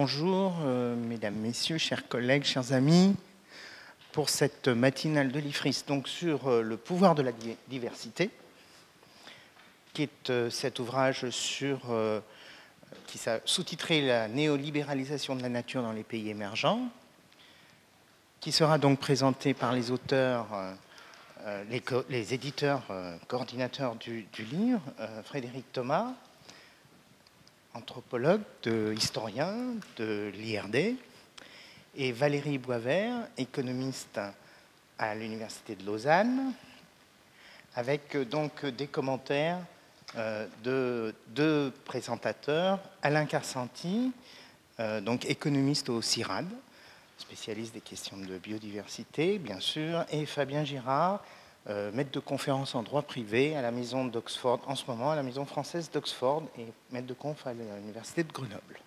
bonjour, mesdames, messieurs, chers collègues, chers amis, pour cette matinale de l'IFRIS, donc sur le pouvoir de la diversité, qui est cet ouvrage qui s'est sous-titré La néolibéralisation de la nature dans les pays émergents, qui sera donc présenté par les auteurs, les éditeurs, coordinateurs du livre, Frédéric Thomas, anthropologue, historien de l'IRD, et Valérie Boisvert, économiste à l'Université de Lausanne, avec donc des commentaires de deux présentateurs, Alain Carsanti, donc économiste au CIRAD, spécialiste des questions de biodiversité, bien sûr, et Fabien Girard, maître de conférence en droit privé à la maison d'Oxford, en ce moment à la maison française d'Oxford, et maître de conf à l'université de Grenoble.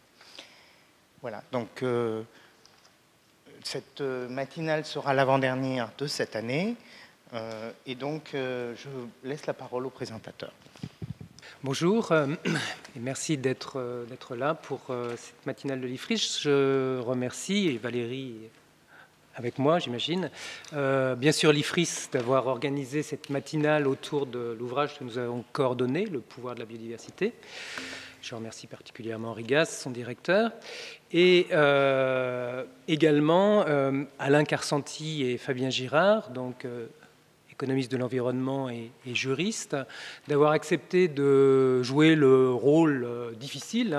Voilà, donc cette matinale sera l'avant-dernière de cette année, et donc je laisse la parole au présentateur. Bonjour, et merci d'être là pour cette matinale de l'IFRIS. Je remercie, et Valérie avec moi, j'imagine, bien sûr l'IFRIS d'avoir organisé cette matinale autour de l'ouvrage que nous avons coordonné, Le pouvoir de la biodiversité. Je remercie particulièrement Rigas, son directeur, et également Alain Carsanti et Fabien Girard, donc économiste de l'environnement et juriste, d'avoir accepté de jouer le rôle difficile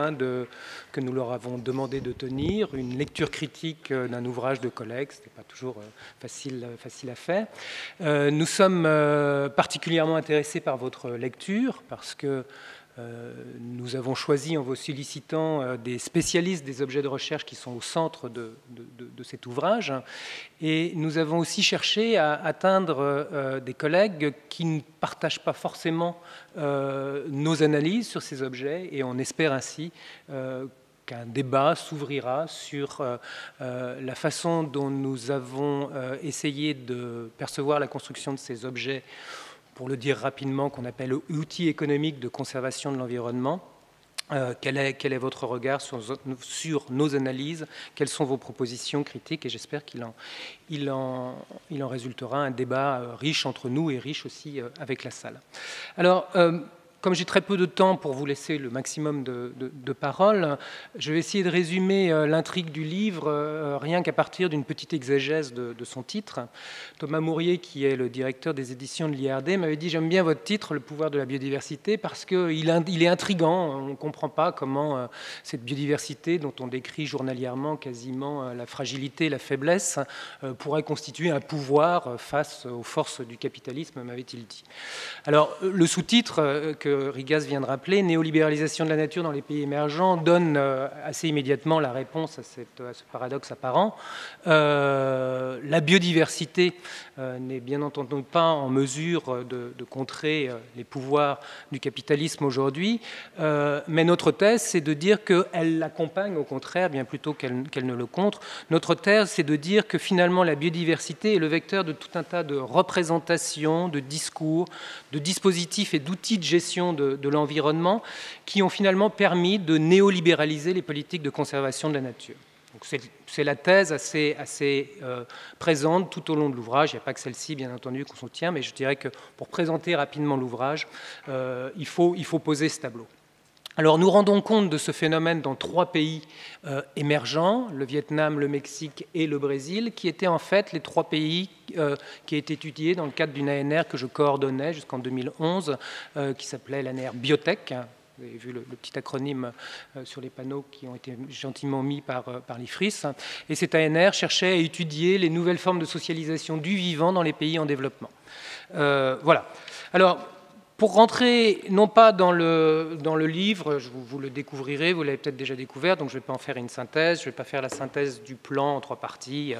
que nous leur avons demandé de tenir, une lecture critique d'un ouvrage de collègues. Ce n'était pas toujours facile à faire. Nous sommes particulièrement intéressés par votre lecture parce que nous avons choisi, en vous sollicitant, des spécialistes des objets de recherche qui sont au centre de cet ouvrage. Et nous avons aussi cherché à atteindre des collègues qui ne partagent pas forcément nos analyses sur ces objets. Et on espère ainsi qu'un débat s'ouvrira sur la façon dont nous avons essayé de percevoir la construction de ces objets, pour le dire rapidement, qu'on appelle outils économiques de conservation de l'environnement. Quel est votre regard sur nos analyses? Quelles sont vos propositions critiques? Et j'espère qu'il en résultera un débat riche entre nous et riche aussi avec la salle. Alors, comme j'ai très peu de temps pour vous laisser le maximum de paroles, je vais essayer de résumer l'intrigue du livre rien qu'à partir d'une petite exégèse de son titre. Thomas Mourier, qui est le directeur des éditions de l'IRD, m'avait dit « J'aime bien votre titre, Le pouvoir de la biodiversité, parce qu'il est intriguant. On ne comprend pas comment cette biodiversité, dont on décrit journalièrement quasiment la fragilité, la faiblesse, pourrait constituer un pouvoir face aux forces du capitalisme, m'avait-il dit. » Alors, le sous-titre que Rigas vient de rappeler, néolibéralisation de la nature dans les pays émergents, donne assez immédiatement la réponse à ce paradoxe apparent. La biodiversité n'est bien entendu pas en mesure de contrer les pouvoirs du capitalisme aujourd'hui, mais notre thèse, c'est de dire qu'elle l'accompagne, au contraire, bien plutôt qu'elle ne le contre. Notre thèse, c'est de dire que finalement la biodiversité est le vecteur de tout un tas de représentations, de discours, de dispositifs et d'outils de gestion de l'environnement qui ont finalement permis de néolibéraliser les politiques de conservation de la nature. C'est la thèse assez présente tout au long de l'ouvrage. Il n'y a pas que celle-ci, bien entendu, qu'on soutient, mais je dirais que pour présenter rapidement l'ouvrage, il faut poser ce tableau. Alors, nous rendons compte de ce phénomène dans 3 pays émergents, le Vietnam, le Mexique et le Brésil, qui étaient en fait les 3 pays qui étaient étudiés dans le cadre d'une ANR que je coordonnais jusqu'en 2011, qui s'appelait l'ANR Biotech. Vous avez vu le petit acronyme sur les panneaux qui ont été gentiment mis par l'IFRIS. Et cette ANR cherchait à étudier les nouvelles formes de socialisation du vivant dans les pays en développement. Voilà. Alors, pour rentrer, non pas dans le livre, vous le découvrirez, vous l'avez peut-être déjà découvert, donc je ne vais pas en faire une synthèse, je ne vais pas faire la synthèse du plan en 3 parties.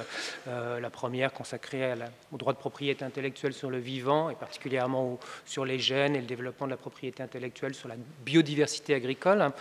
La première consacrée au droit de propriété intellectuelle sur le vivant, et particulièrement sur les gènes et le développement de la propriété intellectuelle sur la biodiversité agricole.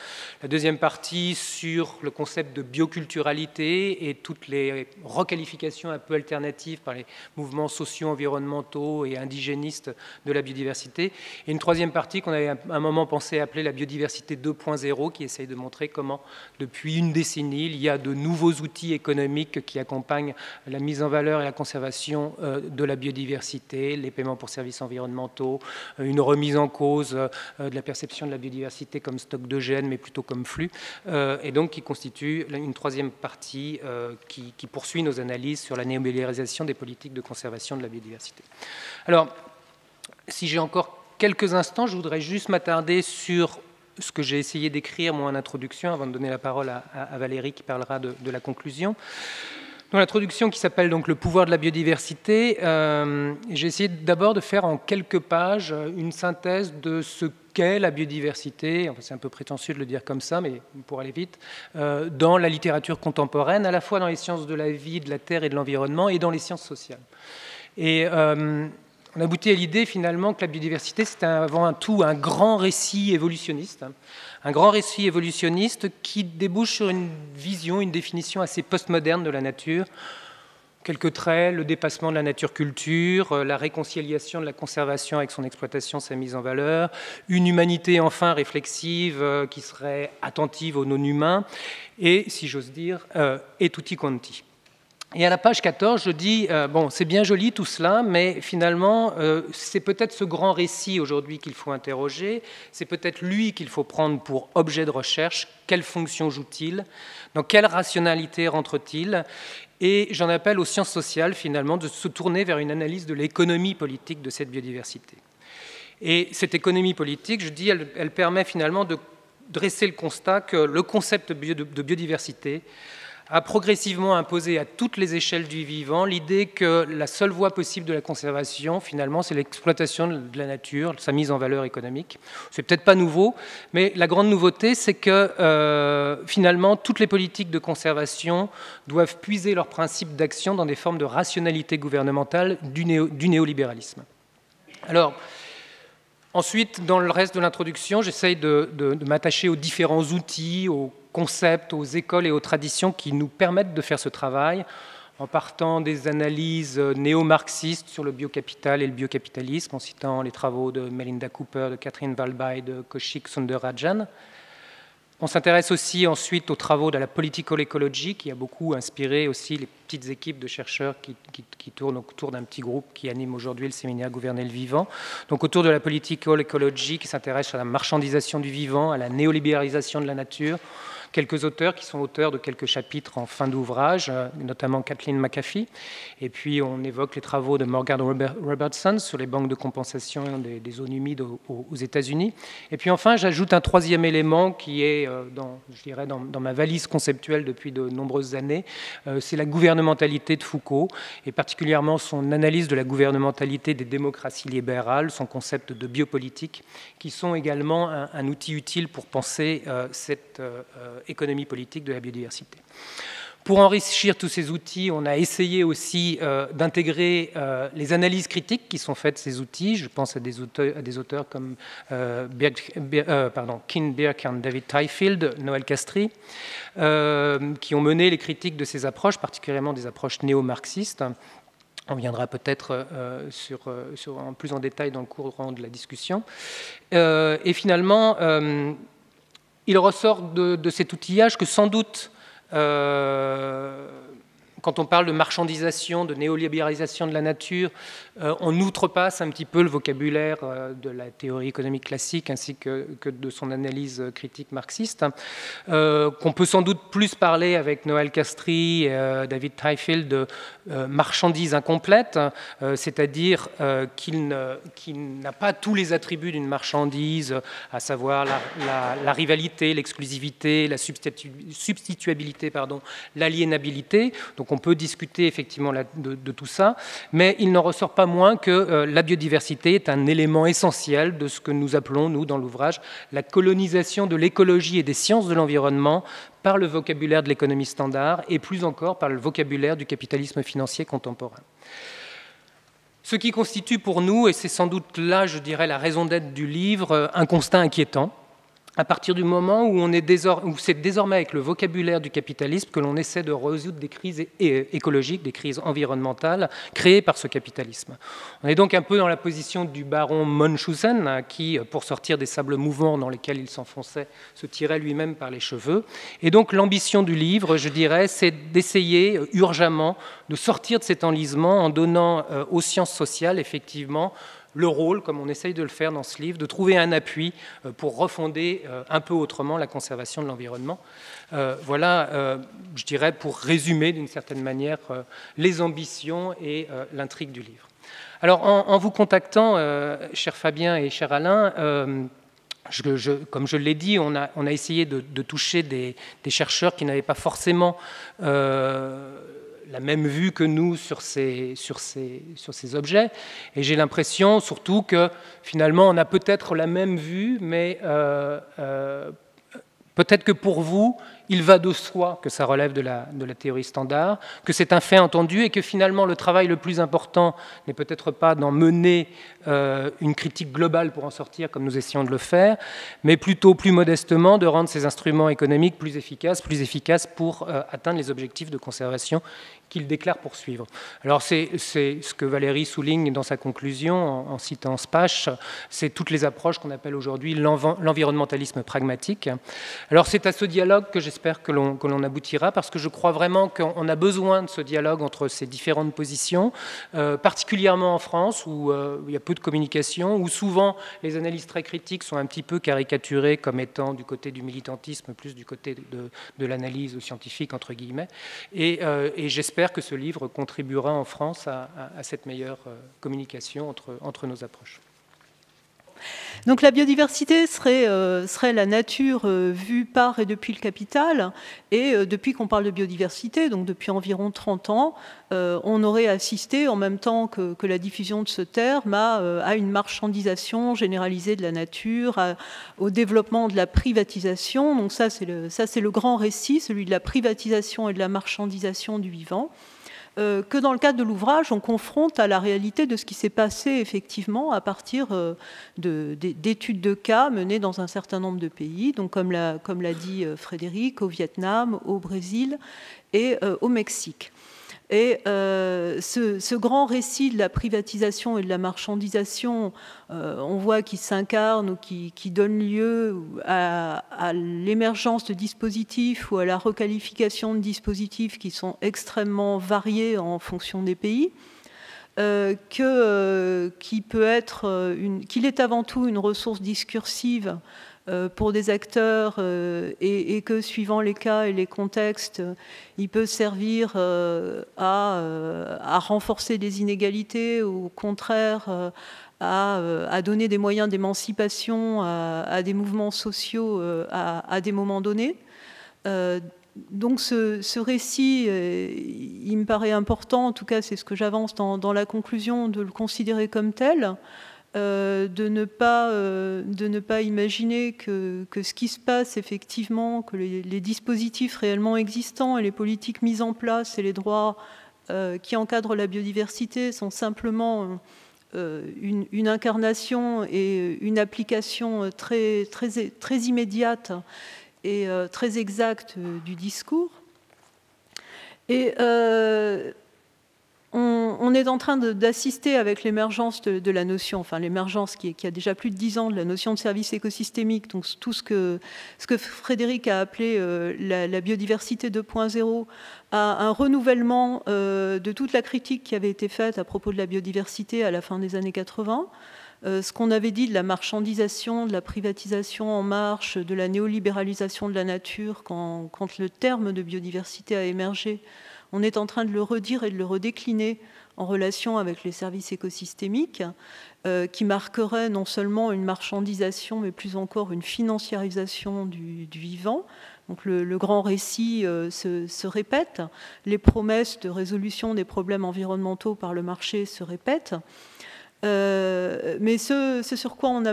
La deuxième partie sur le concept de bioculturalité et toutes les requalifications un peu alternatives par les mouvements socio-environnementaux et indigénistes de la biodiversité. a une troisième partie qu'on avait à un moment pensé appeler la biodiversité 2.0, qui essaye de montrer comment, depuis une décennie, il y a de nouveaux outils économiques qui accompagnent la mise en valeur et la conservation de la biodiversité, les paiements pour services environnementaux, une remise en cause de la perception de la biodiversité comme stock de gènes, mais plutôt comme flux, et donc qui constitue une troisième partie qui poursuit nos analyses sur la néolibéralisation des politiques de conservation de la biodiversité. Alors, si j'ai encore quelques instants, je voudrais juste m'attarder sur ce que j'ai essayé d'écrire, moi, en introduction, avant de donner la parole à Valérie, qui parlera de la conclusion. Dans l'introduction qui s'appelle donc « Le pouvoir de la biodiversité », j'ai essayé d'abord de faire en quelques pages une synthèse de ce qu'est la biodiversité, enfin, c'est un peu prétentieux de le dire comme ça, mais pour aller vite, dans la littérature contemporaine, à la fois dans les sciences de la vie, de la terre et de l'environnement, et dans les sciences sociales. Et on aboutit à l'idée finalement que la biodiversité, c'est avant tout un grand récit évolutionniste, un grand récit évolutionniste qui débouche sur une vision, une définition assez postmoderne de la nature. Quelques traits, le dépassement de la nature-culture, la réconciliation de la conservation avec son exploitation, sa mise en valeur, une humanité enfin réflexive qui serait attentive aux non-humains, et, si j'ose dire, et tutti quanti. Et à la page 14, je dis, bon, c'est bien joli tout cela, mais finalement, c'est peut-être ce grand récit aujourd'hui qu'il faut interroger, c'est peut-être lui qu'il faut prendre pour objet de recherche, quelle fonction joue-t-il, dans quelle rationalité rentre-t-il, et j'en appelle aux sciences sociales, finalement, de se tourner vers une analyse de l'économie politique de cette biodiversité. Et cette économie politique, je dis, elle permet finalement de dresser le constat que le concept de biodiversité a progressivement imposé à toutes les échelles du vivant l'idée que la seule voie possible de la conservation, finalement, c'est l'exploitation de la nature, sa mise en valeur économique. C'est peut-être pas nouveau, mais la grande nouveauté, c'est que finalement, toutes les politiques de conservation doivent puiser leurs principes d'action dans des formes de rationalité gouvernementale du néolibéralisme. Alors, ensuite, dans le reste de l'introduction, j'essaye de m'attacher aux différents outils, aux concepts, aux écoles et aux traditions qui nous permettent de faire ce travail, en partant des analyses néo-marxistes sur le biocapital et le biocapitalisme, en citant les travaux de Melinda Cooper, de Catherine Walby, de Kaushik Soundararajan. On s'intéresse aussi ensuite aux travaux de la political ecology, qui a beaucoup inspiré aussi les petites équipes de chercheurs qui tournent autour d'un petit groupe qui anime aujourd'hui le séminaire Gouverner le vivant. Donc autour de la political ecology, qui s'intéresse à la marchandisation du vivant, à la néolibéralisation de la nature. Quelques auteurs qui sont auteurs de quelques chapitres en fin d'ouvrage, notamment Kathleen McAfee. Et puis on évoque les travaux de Morgan Robertson sur les banques de compensation des zones humides aux États-Unis. Et puis enfin, j'ajoute un troisième élément qui est, dans ma valise conceptuelle depuis de nombreuses années, c'est la gouvernementalité de Foucault, et particulièrement son analyse de la gouvernementalité des démocraties libérales, son concept de biopolitique, qui sont également un outil utile pour penser cette économie politique de la biodiversité. Pour enrichir tous ces outils, on a essayé aussi d'intégrer les analyses critiques qui sont faites de ces outils. Je pense à des auteurs comme Kin Birk, David Tyfield, Noël Castries, qui ont mené les critiques de ces approches, particulièrement des approches néo-marxistes. On viendra peut-être plus en détail dans le courant de la discussion. Et finalement, il ressort de cet outillage que sans doute, quand on parle de marchandisation, de néolibéralisation de la nature, on outrepasse un petit peu le vocabulaire de la théorie économique classique ainsi que de son analyse critique marxiste, qu'on peut sans doute plus parler avec Noël Castries et David Tyfield de marchandise incomplète, c'est-à-dire qu'il n'a pas tous les attributs d'une marchandise, à savoir la rivalité, l'exclusivité, la substituabilité, l'aliénabilité. Donc on peut discuter effectivement de tout ça, mais il n'en ressort pas moins que la biodiversité est un élément essentiel de ce que nous appelons, nous, dans l'ouvrage, la colonisation de l'écologie et des sciences de l'environnement par le vocabulaire de l'économie standard et plus encore par le vocabulaire du capitalisme financier contemporain. Ce qui constitue pour nous, et c'est sans doute là, je dirais, la raison d'être du livre, un constat inquiétant. à partir du moment où c'est désormais avec le vocabulaire du capitalisme que l'on essaie de résoudre des crises écologiques, des crises environnementales créées par ce capitalisme. On est donc un peu dans la position du baron Munchausen, qui, pour sortir des sables mouvants dans lesquels il s'enfonçait, se tirait lui-même par les cheveux. Et donc l'ambition du livre, je dirais, c'est d'essayer urgemment de sortir de cet enlisement en donnant aux sciences sociales, effectivement, le rôle, comme on essaye de le faire dans ce livre, de trouver un appui pour refonder un peu autrement la conservation de l'environnement. Voilà, je dirais, pour résumer d'une certaine manière les ambitions et l'intrigue du livre. Alors, en vous contactant, cher Fabien et cher Alain, comme je l'ai dit, on a essayé de toucher des chercheurs qui n'avaient pas forcément la même vue que nous sur ces objets. Et j'ai l'impression surtout que finalement on a peut-être la même vue, mais peut-être que pour vous, il va de soi que ça relève de la théorie standard, que c'est un fait entendu et que finalement le travail le plus important n'est peut-être pas d'en mener une critique globale pour en sortir comme nous essayons de le faire, mais plutôt plus modestement de rendre ces instruments économiques plus efficaces pour atteindre les objectifs de conservation qu'il déclare poursuivre. Alors c'est ce que Valérie souligne dans sa conclusion en citant Spash, c'est toutes les approches qu'on appelle aujourd'hui l'environnementalisme pragmatique. Alors c'est à ce dialogue que j'espère que l'on aboutira, parce que je crois vraiment qu'on a besoin de ce dialogue entre ces différentes positions, particulièrement en France où il y a peu de communication, où souvent les analyses très critiques sont un petit peu caricaturées comme étant du côté du militantisme, plus du côté de l'analyse scientifique, entre guillemets, et j'espère que ce livre contribuera en France à cette meilleure communication entre nos approches. Donc la biodiversité serait la nature vue par et depuis le capital, et depuis qu'on parle de biodiversité, donc depuis environ 30 ans, on aurait assisté en même temps que la diffusion de ce terme à une marchandisation généralisée de la nature, au développement de la privatisation. Donc ça c'est le grand récit, celui de la privatisation et de la marchandisation du vivant. Que dans le cadre de l'ouvrage, on confronte à la réalité de ce qui s'est passé effectivement à partir d'études de cas menées dans un certain nombre de pays, donc comme l'a dit Frédéric, au Vietnam, au Brésil et au Mexique. Et ce grand récit de la privatisation et de la marchandisation, on voit qu'il s'incarne ou qui donne lieu à l'émergence de dispositifs ou à la requalification de dispositifs qui sont extrêmement variés en fonction des pays, qu'il est avant tout une ressource discursive pour des acteurs et que suivant les cas et les contextes, il peut servir à renforcer des inégalités ou au contraire à donner des moyens d'émancipation à des mouvements sociaux à des moments donnés. Donc ce récit, il me paraît important, en tout cas c'est ce que j'avance dans la conclusion, de le considérer comme tel. De ne pas imaginer que ce qui se passe effectivement, que les dispositifs réellement existants et les politiques mises en place et les droits qui encadrent la biodiversité sont simplement une incarnation et une application très immédiate et très exacte du discours. Et on est en train d'assister avec l'émergence de la notion, enfin l'émergence qui a déjà plus de 10 ans, de la notion de service écosystémique, donc tout ce que Frédéric a appelé la biodiversité 2.0, à un renouvellement de toute la critique qui avait été faite à propos de la biodiversité à la fin des années 80. Ce qu'on avait dit de la marchandisation, de la privatisation en marche, de la néolibéralisation de la nature, quand le terme de biodiversité a émergé, on est en train de le redire et de le redécliner en relation avec les services écosystémiques, qui marqueraient non seulement une marchandisation, mais plus encore une financiarisation du vivant. Donc le grand récit se répète, les promesses de résolution des problèmes environnementaux par le marché se répètent. Mais ce sur quoi on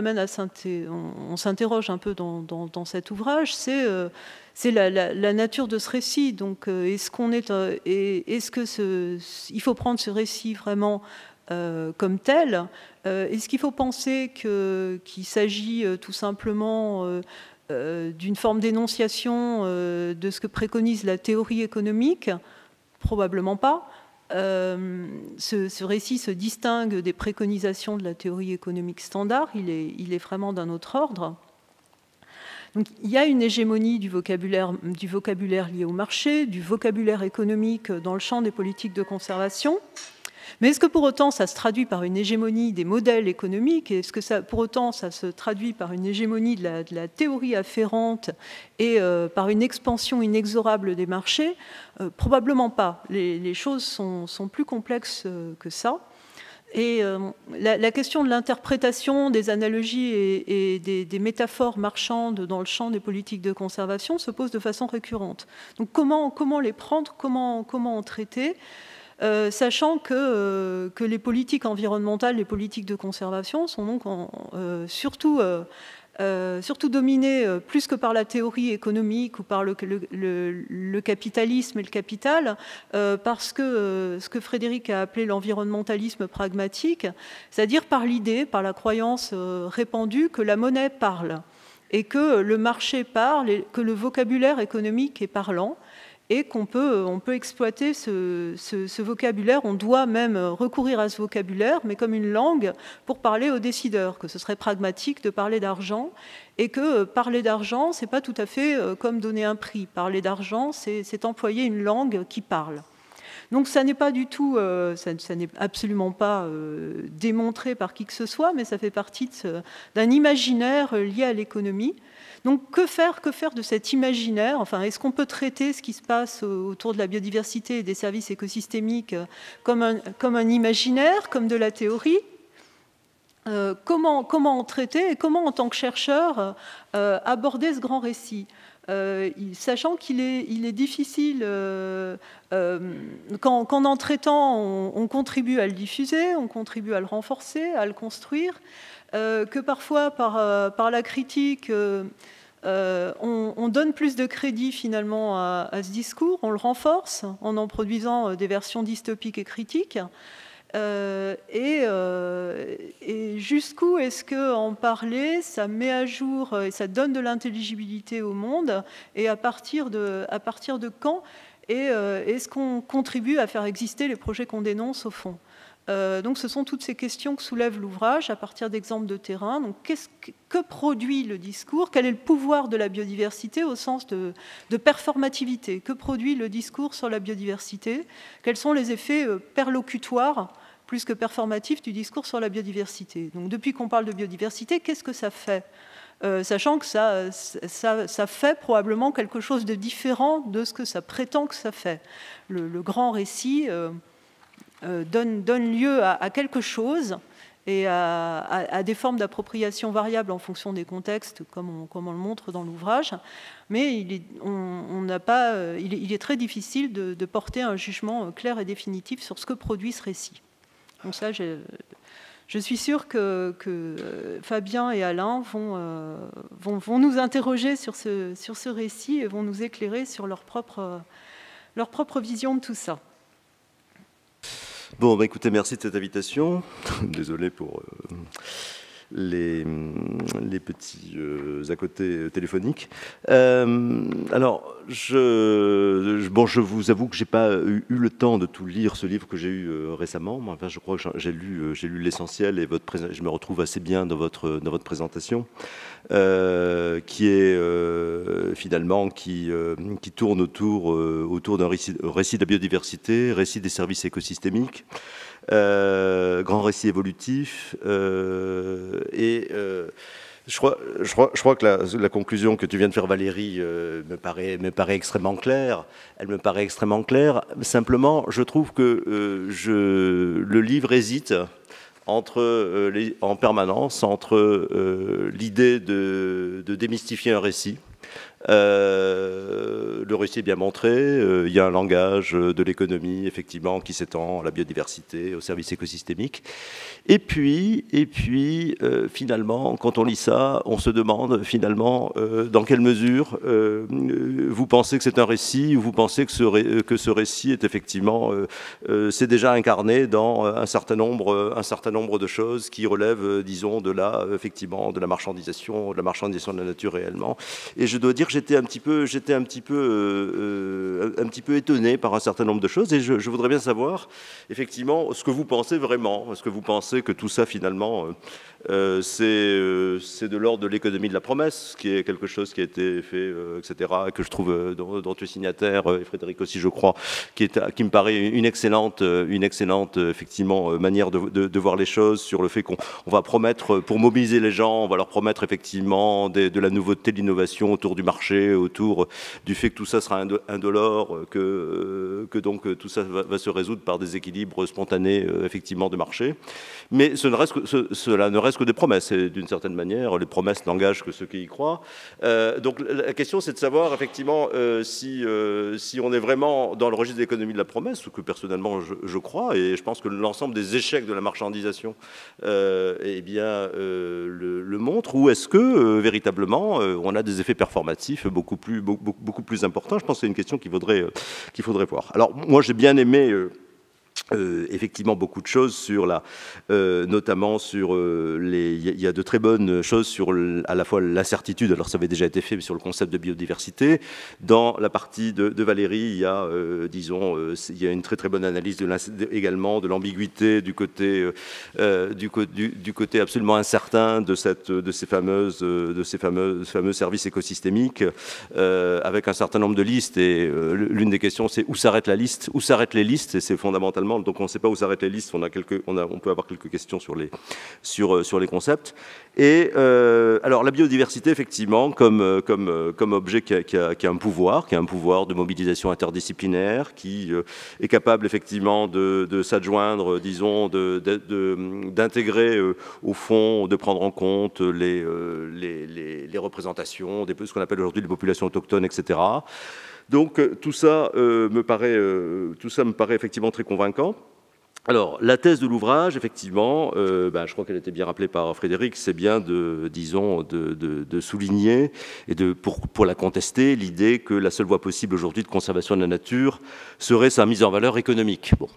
s'interroge un peu dans cet ouvrage, c'est la nature de ce récit. Donc, il faut prendre ce récit vraiment comme tel? Est-ce qu'il faut penser qu'il s'agit tout simplement d'une forme d'énonciation de ce que préconise la théorie économique? Probablement pas. Ce récit se distingue des préconisations de la théorie économique standard, il est vraiment d'un autre ordre. Donc, il y a une hégémonie du vocabulaire lié au marché, du vocabulaire économique dans le champ des politiques de conservation. Mais est-ce que pour autant ça se traduit par une hégémonie des modèles économiques? Est-ce que pour autant ça se traduit par une hégémonie de la théorie afférente et par une expansion inexorable des marchés? Probablement pas. Les choses sont plus complexes que ça. Et la question de l'interprétation des analogies et des métaphores marchandes dans le champ des politiques de conservation se pose de façon récurrente. Donc comment les prendre, comment en traiter, sachant que les politiques environnementales, les politiques de conservation sont donc surtout dominées plus que par la théorie économique ou par le capitalisme et le capital, parce que ce que Frédéric a appelé l'environnementalisme pragmatique, c'est-à-dire par l'idée, par la croyance répandue que la monnaie parle, et que le marché parle, et que le vocabulaire économique est parlant, et on peut exploiter ce vocabulaire, on doit même recourir à ce vocabulaire, mais comme une langue pour parler aux décideurs, que ce serait pragmatique de parler d'argent, et que parler d'argent, c'est pas tout à fait comme donner un prix. Parler d'argent, c'est employer une langue qui parle. Donc ça n'est pas du tout, ça n'est absolument pas démontré par qui que ce soit, mais ça fait partie d'un imaginaire lié à l'économie. Donc que faire de cet imaginaire? Enfin, est-ce qu'on peut traiter ce qui se passe autour de la biodiversité et des services écosystémiques comme un imaginaire, comme de la théorie? Comment en traiter et comment, en tant que chercheur, aborder ce grand récit? Sachant qu'il est difficile, qu'en en traitant, on contribue à le diffuser, on contribue à le renforcer, à le construire, que parfois, par la critique, on donne plus de crédit finalement à ce discours, on le renforce en produisant des versions dystopiques et critiques. Et jusqu'où est-ce qu'en parler, ça met à jour et ça donne de l'intelligibilité au monde, et à partir de quand est-ce qu'on contribue à faire exister les projets qu'on dénonce au fond? Donc ce sont toutes ces questions que soulève l'ouvrage à partir d'exemples de terrain. Donc que produit le discours? Quel est le pouvoir de la biodiversité au sens de performativité? Que produit le discours sur la biodiversité? Quels sont les effets perlocutoires plus que performatifs du discours sur la biodiversité? Donc depuis qu'on parle de biodiversité, qu'est-ce que ça fait? Sachant que ça fait probablement quelque chose de différent de ce que ça prétend que ça fait. Le grand récit donne lieu à quelque chose et à des formes d'appropriation variables en fonction des contextes, comme on le montre dans l'ouvrage. Mais il est très difficile de porter un jugement clair et définitif sur ce que produit ce récit. Donc ça, je suis sûre que Fabien et Alain vont nous interroger sur ce récit et vont nous éclairer sur leur propre vision de tout ça. Bon, bah écoutez, merci de cette invitation. Désolé pour les petits à côté téléphoniques. Alors, je vous avoue que j'ai pas eu le temps de tout lire ce livre que j'ai eu récemment. Enfin, je crois que j'ai lu l'essentiel et je me retrouve assez bien dans votre présentation, qui est finalement qui tourne autour d'un récit de la biodiversité, récit des services écosystémiques. Grand récit évolutif, et je crois que la conclusion que tu viens de faire, Valérie, me paraît extrêmement claire. Elle me paraît extrêmement claire. Simplement, je trouve que le livre hésite en permanence entre l'idée de démystifier un récit Le récit est bien montré, il y a un langage de l'économie, effectivement, qui s'étend à la biodiversité, aux services écosystémiques. Et puis finalement, quand on lit ça, on se demande, finalement, dans quelle mesure vous pensez que c'est un récit, ou vous pensez que ce récit est effectivement, c'est déjà incarné dans un certain nombre de choses qui relèvent, disons, effectivement, de la marchandisation de la nature réellement. Et je dois dire que j'étais un petit peu étonné par un certain nombre de choses, et je voudrais bien savoir, effectivement, ce que vous pensez vraiment. Est-ce que vous pensez que tout ça, finalement, c'est de l'ordre de l'économie de la promesse, qui est quelque chose qui a été fait, etc., que je trouve, dont tu es signataire, et Frédéric aussi, je crois, qui me paraît une excellente effectivement, manière de voir les choses, sur le fait qu'on va promettre, pour mobiliser les gens, on va leur promettre effectivement de la nouveauté, de l'innovation autour du marché, autour du fait que tout ça sera indolore, que donc tout ça va se résoudre par des équilibres spontanés, effectivement, de marché. Mais cela ne reste que des promesses, et d'une certaine manière, les promesses n'engagent que ceux qui y croient. Donc la question, c'est de savoir, effectivement, si on est vraiment dans le registre de l'économie de la promesse, ce que personnellement je crois, et je pense que l'ensemble des échecs de la marchandisation le montre, ou est-ce que véritablement on a des effets performatifs beaucoup plus importants. Je pense que c'est une question qu'il faudrait voir. Alors moi j'ai bien aimé effectivement beaucoup de choses notamment sur il y a de très bonnes choses sur à la fois l'incertitude, alors ça avait déjà été fait, mais sur le concept de biodiversité. Dans la partie de Valérie, il y a il y a une très très bonne analyse également de l'ambiguïté du côté absolument incertain de ces fameux services écosystémiques, avec un certain nombre de listes, et l'une des questions, c'est où s'arrête la liste, où s'arrêtent les listes, et c'est fondamentalement, donc on ne sait pas où s'arrêtent les listes, on peut avoir quelques questions sur les concepts. Et alors la biodiversité, effectivement, comme objet qui a un pouvoir de mobilisation interdisciplinaire, qui est capable effectivement de s'adjoindre, disons, d'intégrer au fond, de prendre en compte les représentations, ce qu'on appelle aujourd'hui les populations autochtones, etc. Donc tout ça me paraît effectivement très convaincant. Alors, la thèse de l'ouvrage, effectivement, je crois qu'elle était bien rappelée par Frédéric, c'est bien de souligner et pour la contester, l'idée que la seule voie possible aujourd'hui de conservation de la nature serait sa mise en valeur économique. Bon.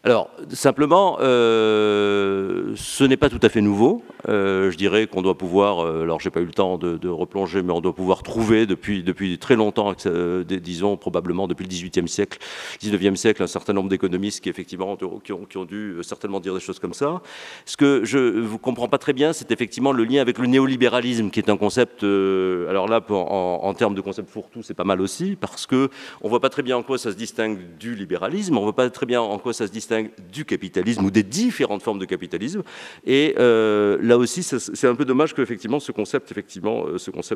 Alors, simplement, ce n'est pas tout à fait nouveau. Je dirais qu'on doit pouvoir, alors j'ai pas eu le temps de replonger, mais on doit pouvoir trouver depuis très longtemps, disons probablement depuis le XVIIIe siècle, XIXe siècle, un certain nombre d'économistes qui effectivement qui ont dû certainement dire des choses comme ça. Ce que je ne comprends pas très bien, c'est effectivement le lien avec le néolibéralisme, qui est un concept, alors là, en termes de concept fourre-tout, c'est pas mal aussi, parce que on voit pas très bien en quoi ça se distingue du libéralisme, on voit pas très bien en quoi ça se distingue du capitalisme ou des différentes formes de capitalisme. Et là aussi, c'est un peu dommage que effectivement ce concept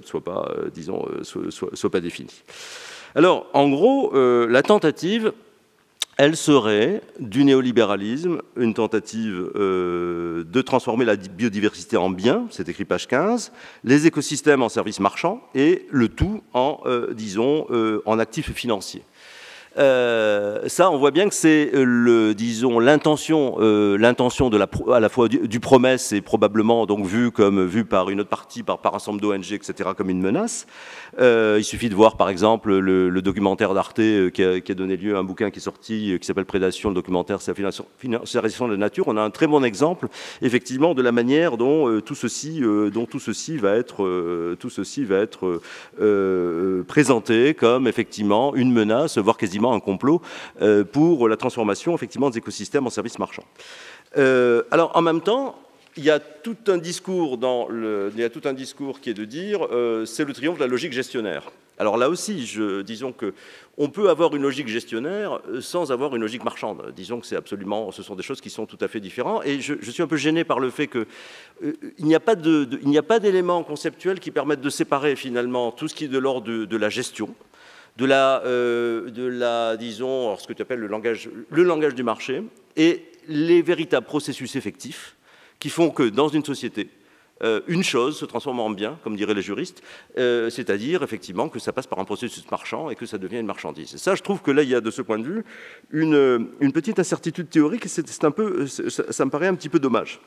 soit pas, soit pas défini. Alors, en gros, la tentative, elle serait du néolibéralisme, une tentative de transformer la biodiversité en bien, c'est écrit page 15, les écosystèmes en services marchands, et le tout en actifs financiers. Ça, on voit bien que c'est l'intention à la fois du promesse, et probablement donc vu par une autre partie, par un ensemble d'ONG, etc., comme une menace. Il suffit de voir par exemple le documentaire d'Arte qui a donné lieu à un bouquin qui est sorti, qui s'appelle Prédation, le documentaire, c'est la financiarisation de la nature. On a un très bon exemple effectivement de la manière dont tout ceci va être présenté comme effectivement une menace, voire quasiment un complot pour la transformation effectivement des écosystèmes en services marchands. Alors en même temps, il y a tout un discours qui est de dire c'est le triomphe de la logique gestionnaire. Alors là aussi, disons que on peut avoir une logique gestionnaire sans avoir une logique marchande. Disons que ce sont des choses qui sont tout à fait différentes. Et je suis un peu gêné par le fait que il n'y a pas d'éléments conceptuels qui permettent de séparer finalement tout ce qui est de l'ordre de la gestion, disons, ce que tu appelles le langage du marché, et les véritables processus effectifs qui font que dans une société, une chose se transforme en bien, comme diraient les juristes, c'est-à-dire effectivement que ça passe par un processus marchand et que ça devient une marchandise. Et ça, je trouve que là, il y a de ce point de vue une petite incertitude théorique, et ça me paraît un petit peu dommage.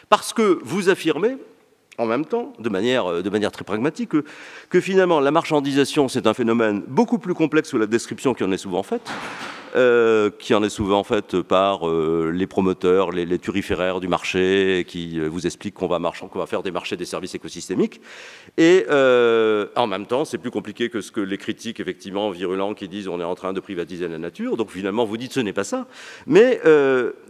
Parce que vous affirmez, en même temps, de manière très pragmatique, que finalement la marchandisation, c'est un phénomène beaucoup plus complexe que la description qui en est souvent faite, par les promoteurs, les turiféraires du marché, qui vous expliquent qu'on va faire des marchés des services écosystémiques. Et en même temps, c'est plus compliqué que ce que les critiques, effectivement, virulents, qui disent on est en train de privatiser la nature. Donc finalement, vous dites ce n'est pas ça. Mais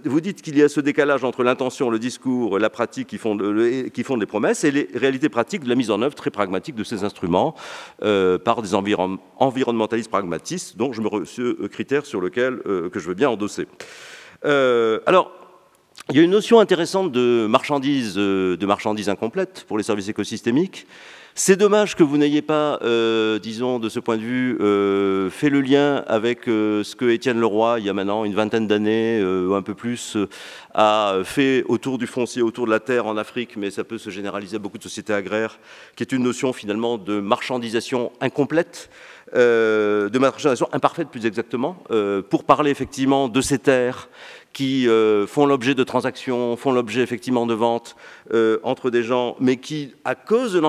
vous dites qu'il y a ce décalage entre l'intention, le discours, la pratique qui font des promesses et les réalités pratiques de la mise en œuvre très pragmatique de ces instruments par des environnementalistes pragmatistes, dont ce critère sur lequel que je veux bien endosser. Alors, il y a une notion intéressante de marchandise incomplète pour les services écosystémiques. C'est dommage que vous n'ayez pas, disons, de ce point de vue, fait le lien avec ce que Étienne Leroy, il y a maintenant une vingtaine d'années, ou un peu plus, a fait autour du foncier, autour de la terre en Afrique, mais ça peut se généraliser à beaucoup de sociétés agraires, qui est une notion finalement de marchandisation incomplète, de marchandisation imparfaite plus exactement, pour parler effectivement de ces terres qui font l'objet de transactions, font l'objet effectivement de ventes entre des gens, mais qui, à cause de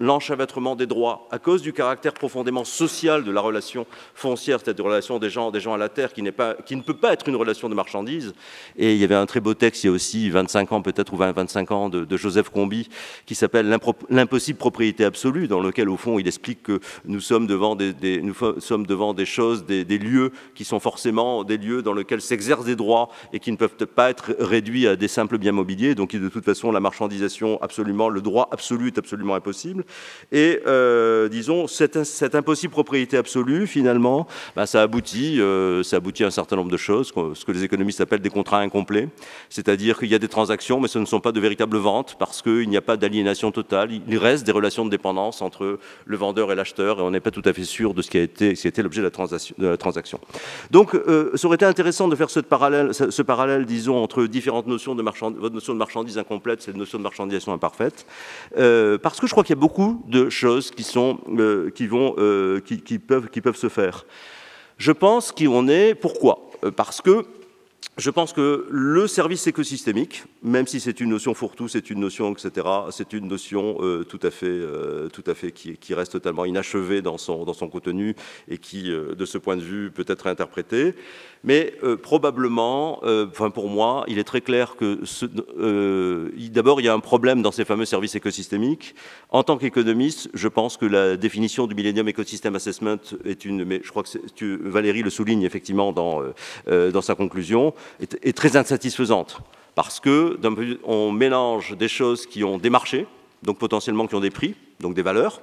l'enchevêtrement des droits, à cause du caractère profondément social de la relation foncière, c'est-à-dire de la relation des gens à la terre, qui ne peut pas être une relation de marchandise. Et il y avait un très beau texte, il y a aussi 25 ans peut-être, ou 25 ans, de Joseph Comby, qui s'appelle L'impossible propriété absolue, dans lequel, au fond, il explique que nous sommes devant des choses, des lieux qui sont forcément des lieux dans lesquels s'exercent des droits et qui ne peuvent pas être réduits à des simples biens mobiliers. Donc, de toute façon, la marchandisation, absolument, le droit absolu est absolument impossible. Et, disons, cette impossible propriété absolue, finalement, ça aboutit à un certain nombre de choses, ce que les économistes appellent des contrats incomplets. C'est-à-dire qu'il y a des transactions, mais ce ne sont pas de véritables ventes, parce qu'il n'y a pas d'aliénation totale. Il reste des relations de dépendance entre le vendeur et l'acheteur, et on n'est pas tout à fait sûr de ce qui a été l'objet de la transaction. Donc, ça aurait été intéressant de faire ce parallèle, disons, entre différentes notions votre notion de marchandise incomplète, cette notion de marchandisation imparfaite, parce que je crois qu'il y a beaucoup de choses qui peuvent se faire. Je pense qu'on est... Pourquoi ? Parce que je pense que le service écosystémique, même si c'est une notion fourre-tout, c'est une notion, etc., c'est une notion tout à fait qui reste totalement inachevée dans son contenu et qui, de ce point de vue, peut être réinterprétée. Mais probablement, pour moi, il est très clair que d'abord, il y a un problème dans ces fameux services écosystémiques. En tant qu'économiste, je pense que la définition du Millennium Ecosystem Assessment est mais je crois que Valérie le souligne effectivement dans sa conclusion, est très insatisfaisante. Parce que on mélange des choses qui ont des marchés, donc potentiellement qui ont des prix, donc des valeurs,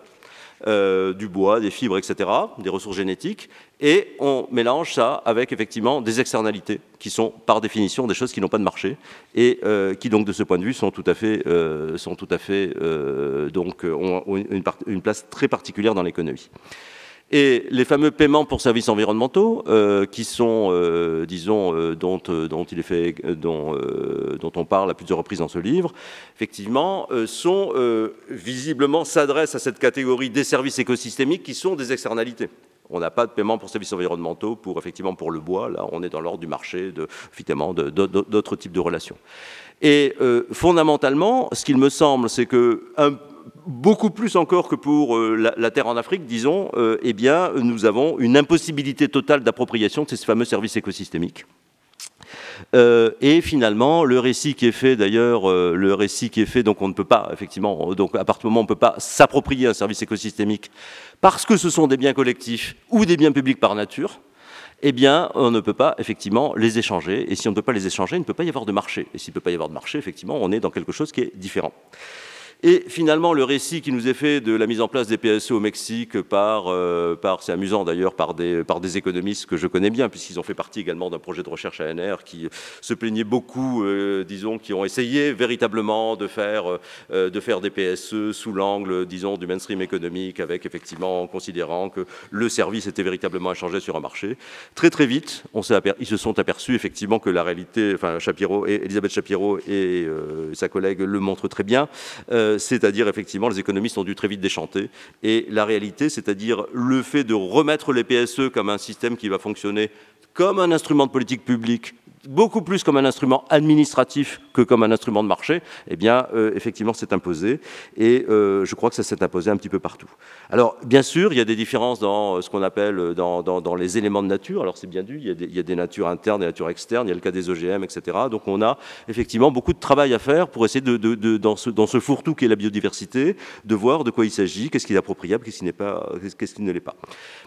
du bois, des fibres, etc., des ressources génétiques, et on mélange ça avec effectivement des externalités qui sont par définition des choses qui n'ont pas de marché et qui donc de ce point de vue sont tout à fait donc ont une place très particulière dans l'économie. Et les fameux paiements pour services environnementaux, qui sont, disons, dont on parle à plusieurs reprises dans ce livre, effectivement, visiblement s'adressent à cette catégorie des services écosystémiques qui sont des externalités. On n'a pas de paiement pour services environnementaux pour le bois. Là, on est dans l'ordre du marché, effectivement, d'autres types de relations. Et fondamentalement, ce qu'il me semble, c'est que beaucoup plus encore que pour la terre en Afrique, disons, eh bien, nous avons une impossibilité totale d'appropriation de ces fameux services écosystémiques. Et finalement, le récit qui est fait, d'ailleurs, donc on ne peut pas, effectivement, donc à partir du moment où on ne peut pas s'approprier un service écosystémique parce que ce sont des biens collectifs ou des biens publics par nature, eh bien, on ne peut pas, effectivement, les échanger. Et si on ne peut pas les échanger, il ne peut pas y avoir de marché. Et s'il ne peut pas y avoir de marché, effectivement, on est dans quelque chose qui est différent. Et finalement, le récit qui nous est fait de la mise en place des PSE au Mexique c'est amusant d'ailleurs, par des économistes que je connais bien, puisqu'ils ont fait partie également d'un projet de recherche ANR qui se plaignait beaucoup, disons, qui ont essayé véritablement de faire des PSE sous l'angle, disons, du mainstream économique, avec effectivement, en considérant que le service était véritablement échangé sur un marché. Très très vite, ils se sont aperçus effectivement que la réalité, enfin Elisabeth Shapiro et sa collègue le montrent très bien, c'est-à-dire effectivement les économistes ont dû très vite déchanter, et la réalité, c'est-à-dire le fait de remettre les PSE comme un système qui va fonctionner comme un instrument de politique publique, beaucoup plus comme un instrument administratif que comme un instrument de marché, eh bien, effectivement, c'est imposé. Et je crois que ça s'est imposé un petit peu partout. Alors, bien sûr, il y a des différences dans ce qu'on appelle dans les éléments de nature. Alors, c'est bien dit, il y a des natures internes et des natures externes. Il y a le cas des OGM, etc. Donc, on a effectivement beaucoup de travail à faire pour essayer dans ce fourre-tout qu'est la biodiversité, de voir de quoi il s'agit, qu'est-ce qui est appropriable, qu'est-ce qui ne l'est pas.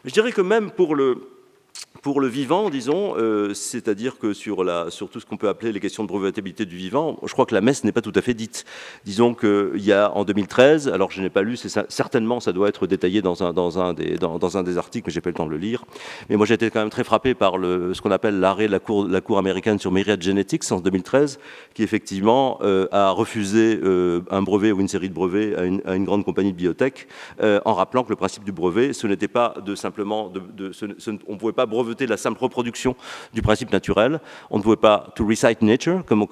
Mais je dirais que même pour le vivant, disons, c'est-à-dire que sur tout ce qu'on peut appeler les questions de brevetabilité du vivant, je crois que la messe n'est pas tout à fait dite. Disons qu'il y a en 2013, alors je n'ai pas lu, certainement ça doit être détaillé dans un des articles, mais j'ai pas eu le temps de le lire. Mais moi j'ai été quand même très frappé par ce qu'on appelle l'arrêt de la Cour américaine sur Myriad Genetics en 2013, qui effectivement a refusé un brevet ou une série de brevets à une grande compagnie de biotech, en rappelant que le principe du brevet, ce n'était pas on ne pouvait pas breveter la simple reproduction du principe naturel. On ne pouvait pas to recite nature, comme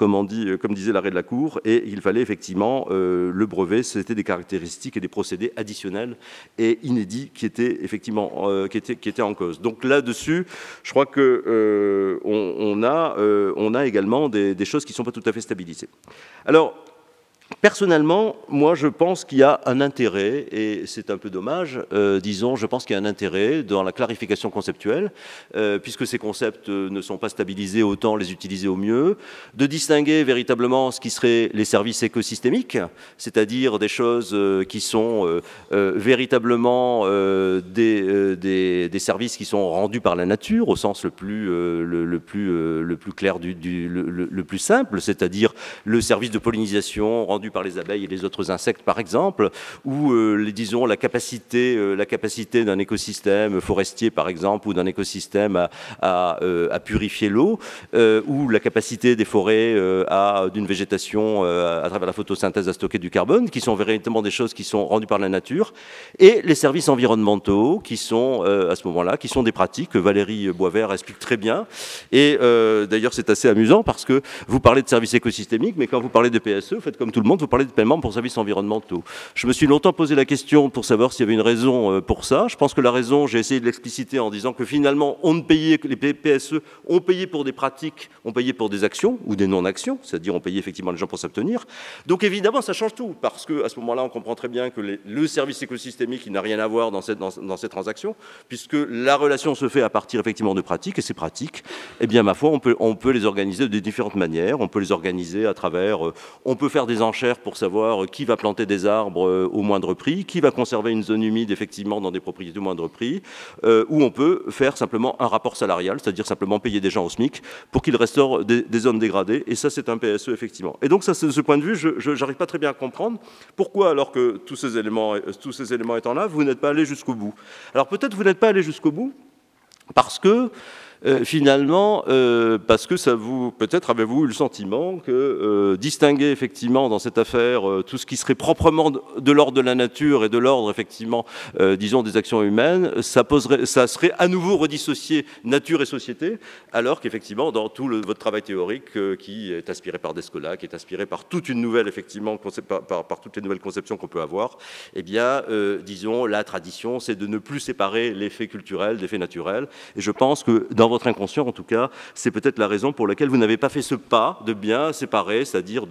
disait l'arrêt de la Cour, et il fallait effectivement le brevet, c'était des caractéristiques et des procédés additionnels et inédits qui étaient effectivement qui étaient en cause. Donc là-dessus, je crois que on a également des choses qui ne sont pas tout à fait stabilisées. Alors, personnellement, moi, je pense qu'il y a un intérêt, et c'est un peu dommage, disons, je pense qu'il y a un intérêt dans la clarification conceptuelle, puisque ces concepts ne sont pas stabilisés, autant les utiliser au mieux, de distinguer véritablement ce qui serait les services écosystémiques, c'est-à-dire des choses qui sont véritablement des services qui sont rendus par la nature, au sens le plus clair, le plus simple, c'est-à-dire le service de pollinisation rendu par les abeilles et les autres insectes, par exemple, ou, disons, la capacité d'un écosystème forestier, par exemple, ou d'un écosystème à purifier l'eau, ou la capacité des forêts d'une végétation à travers la photosynthèse à stocker du carbone, qui sont véritablement des choses qui sont rendues par la nature, et les services environnementaux, qui sont, à ce moment-là, qui sont des pratiques que Valérie Boisvert explique très bien. Et d'ailleurs, c'est assez amusant, parce que vous parlez de services écosystémiques, mais quand vous parlez de PSE, vous faites comme tout le monde, vous parlez de paiement pour services environnementaux. Je me suis longtemps posé la question pour savoir s'il y avait une raison pour ça. Je pense que la raison, j'ai essayé de l'expliciter en disant que finalement, les PSE ont payé pour des pratiques, ont payé pour des actions ou des non-actions, c'est-à-dire ont payé effectivement les gens pour s'abstenir. Donc évidemment, ça change tout, parce qu'à ce moment-là, on comprend très bien que le service écosystémique, il n'a rien à voir dans ces transactions, puisque la relation se fait à partir effectivement de pratiques, et ces pratiques, eh bien, ma foi, on peut les organiser de différentes manières. On peut les organiser à travers, on peut faire des enchères pour savoir qui va planter des arbres au moindre prix, qui va conserver une zone humide effectivement dans des propriétés au moindre prix, ou on peut faire simplement un rapport salarial, c'est-à-dire simplement payer des gens au SMIC pour qu'ils restaurent des zones dégradées, et ça c'est un PSE effectivement. Et donc ça, de ce point de vue, je n'arrive pas très bien à comprendre pourquoi, alors que tous ces éléments étant là, vous n'êtes pas allé jusqu'au bout. Alors peut-être vous n'êtes pas allé jusqu'au bout parce que finalement, parce que peut-être avez-vous eu le sentiment que distinguer effectivement dans cette affaire tout ce qui serait proprement de l'ordre de la nature et de l'ordre effectivement, disons, des actions humaines, ça serait à nouveau redissocier nature et société, alors qu'effectivement dans tout votre travail théorique qui est inspiré par Descola, qui est inspiré par toute une nouvelle effectivement par toutes les nouvelles conceptions qu'on peut avoir, eh bien, disons, la tradition, c'est de ne plus séparer les faits culturels des faits naturels, et je pense que dans votre inconscient, en tout cas, c'est peut-être la raison pour laquelle vous n'avez pas fait ce pas de bien séparer, c'est-à-dire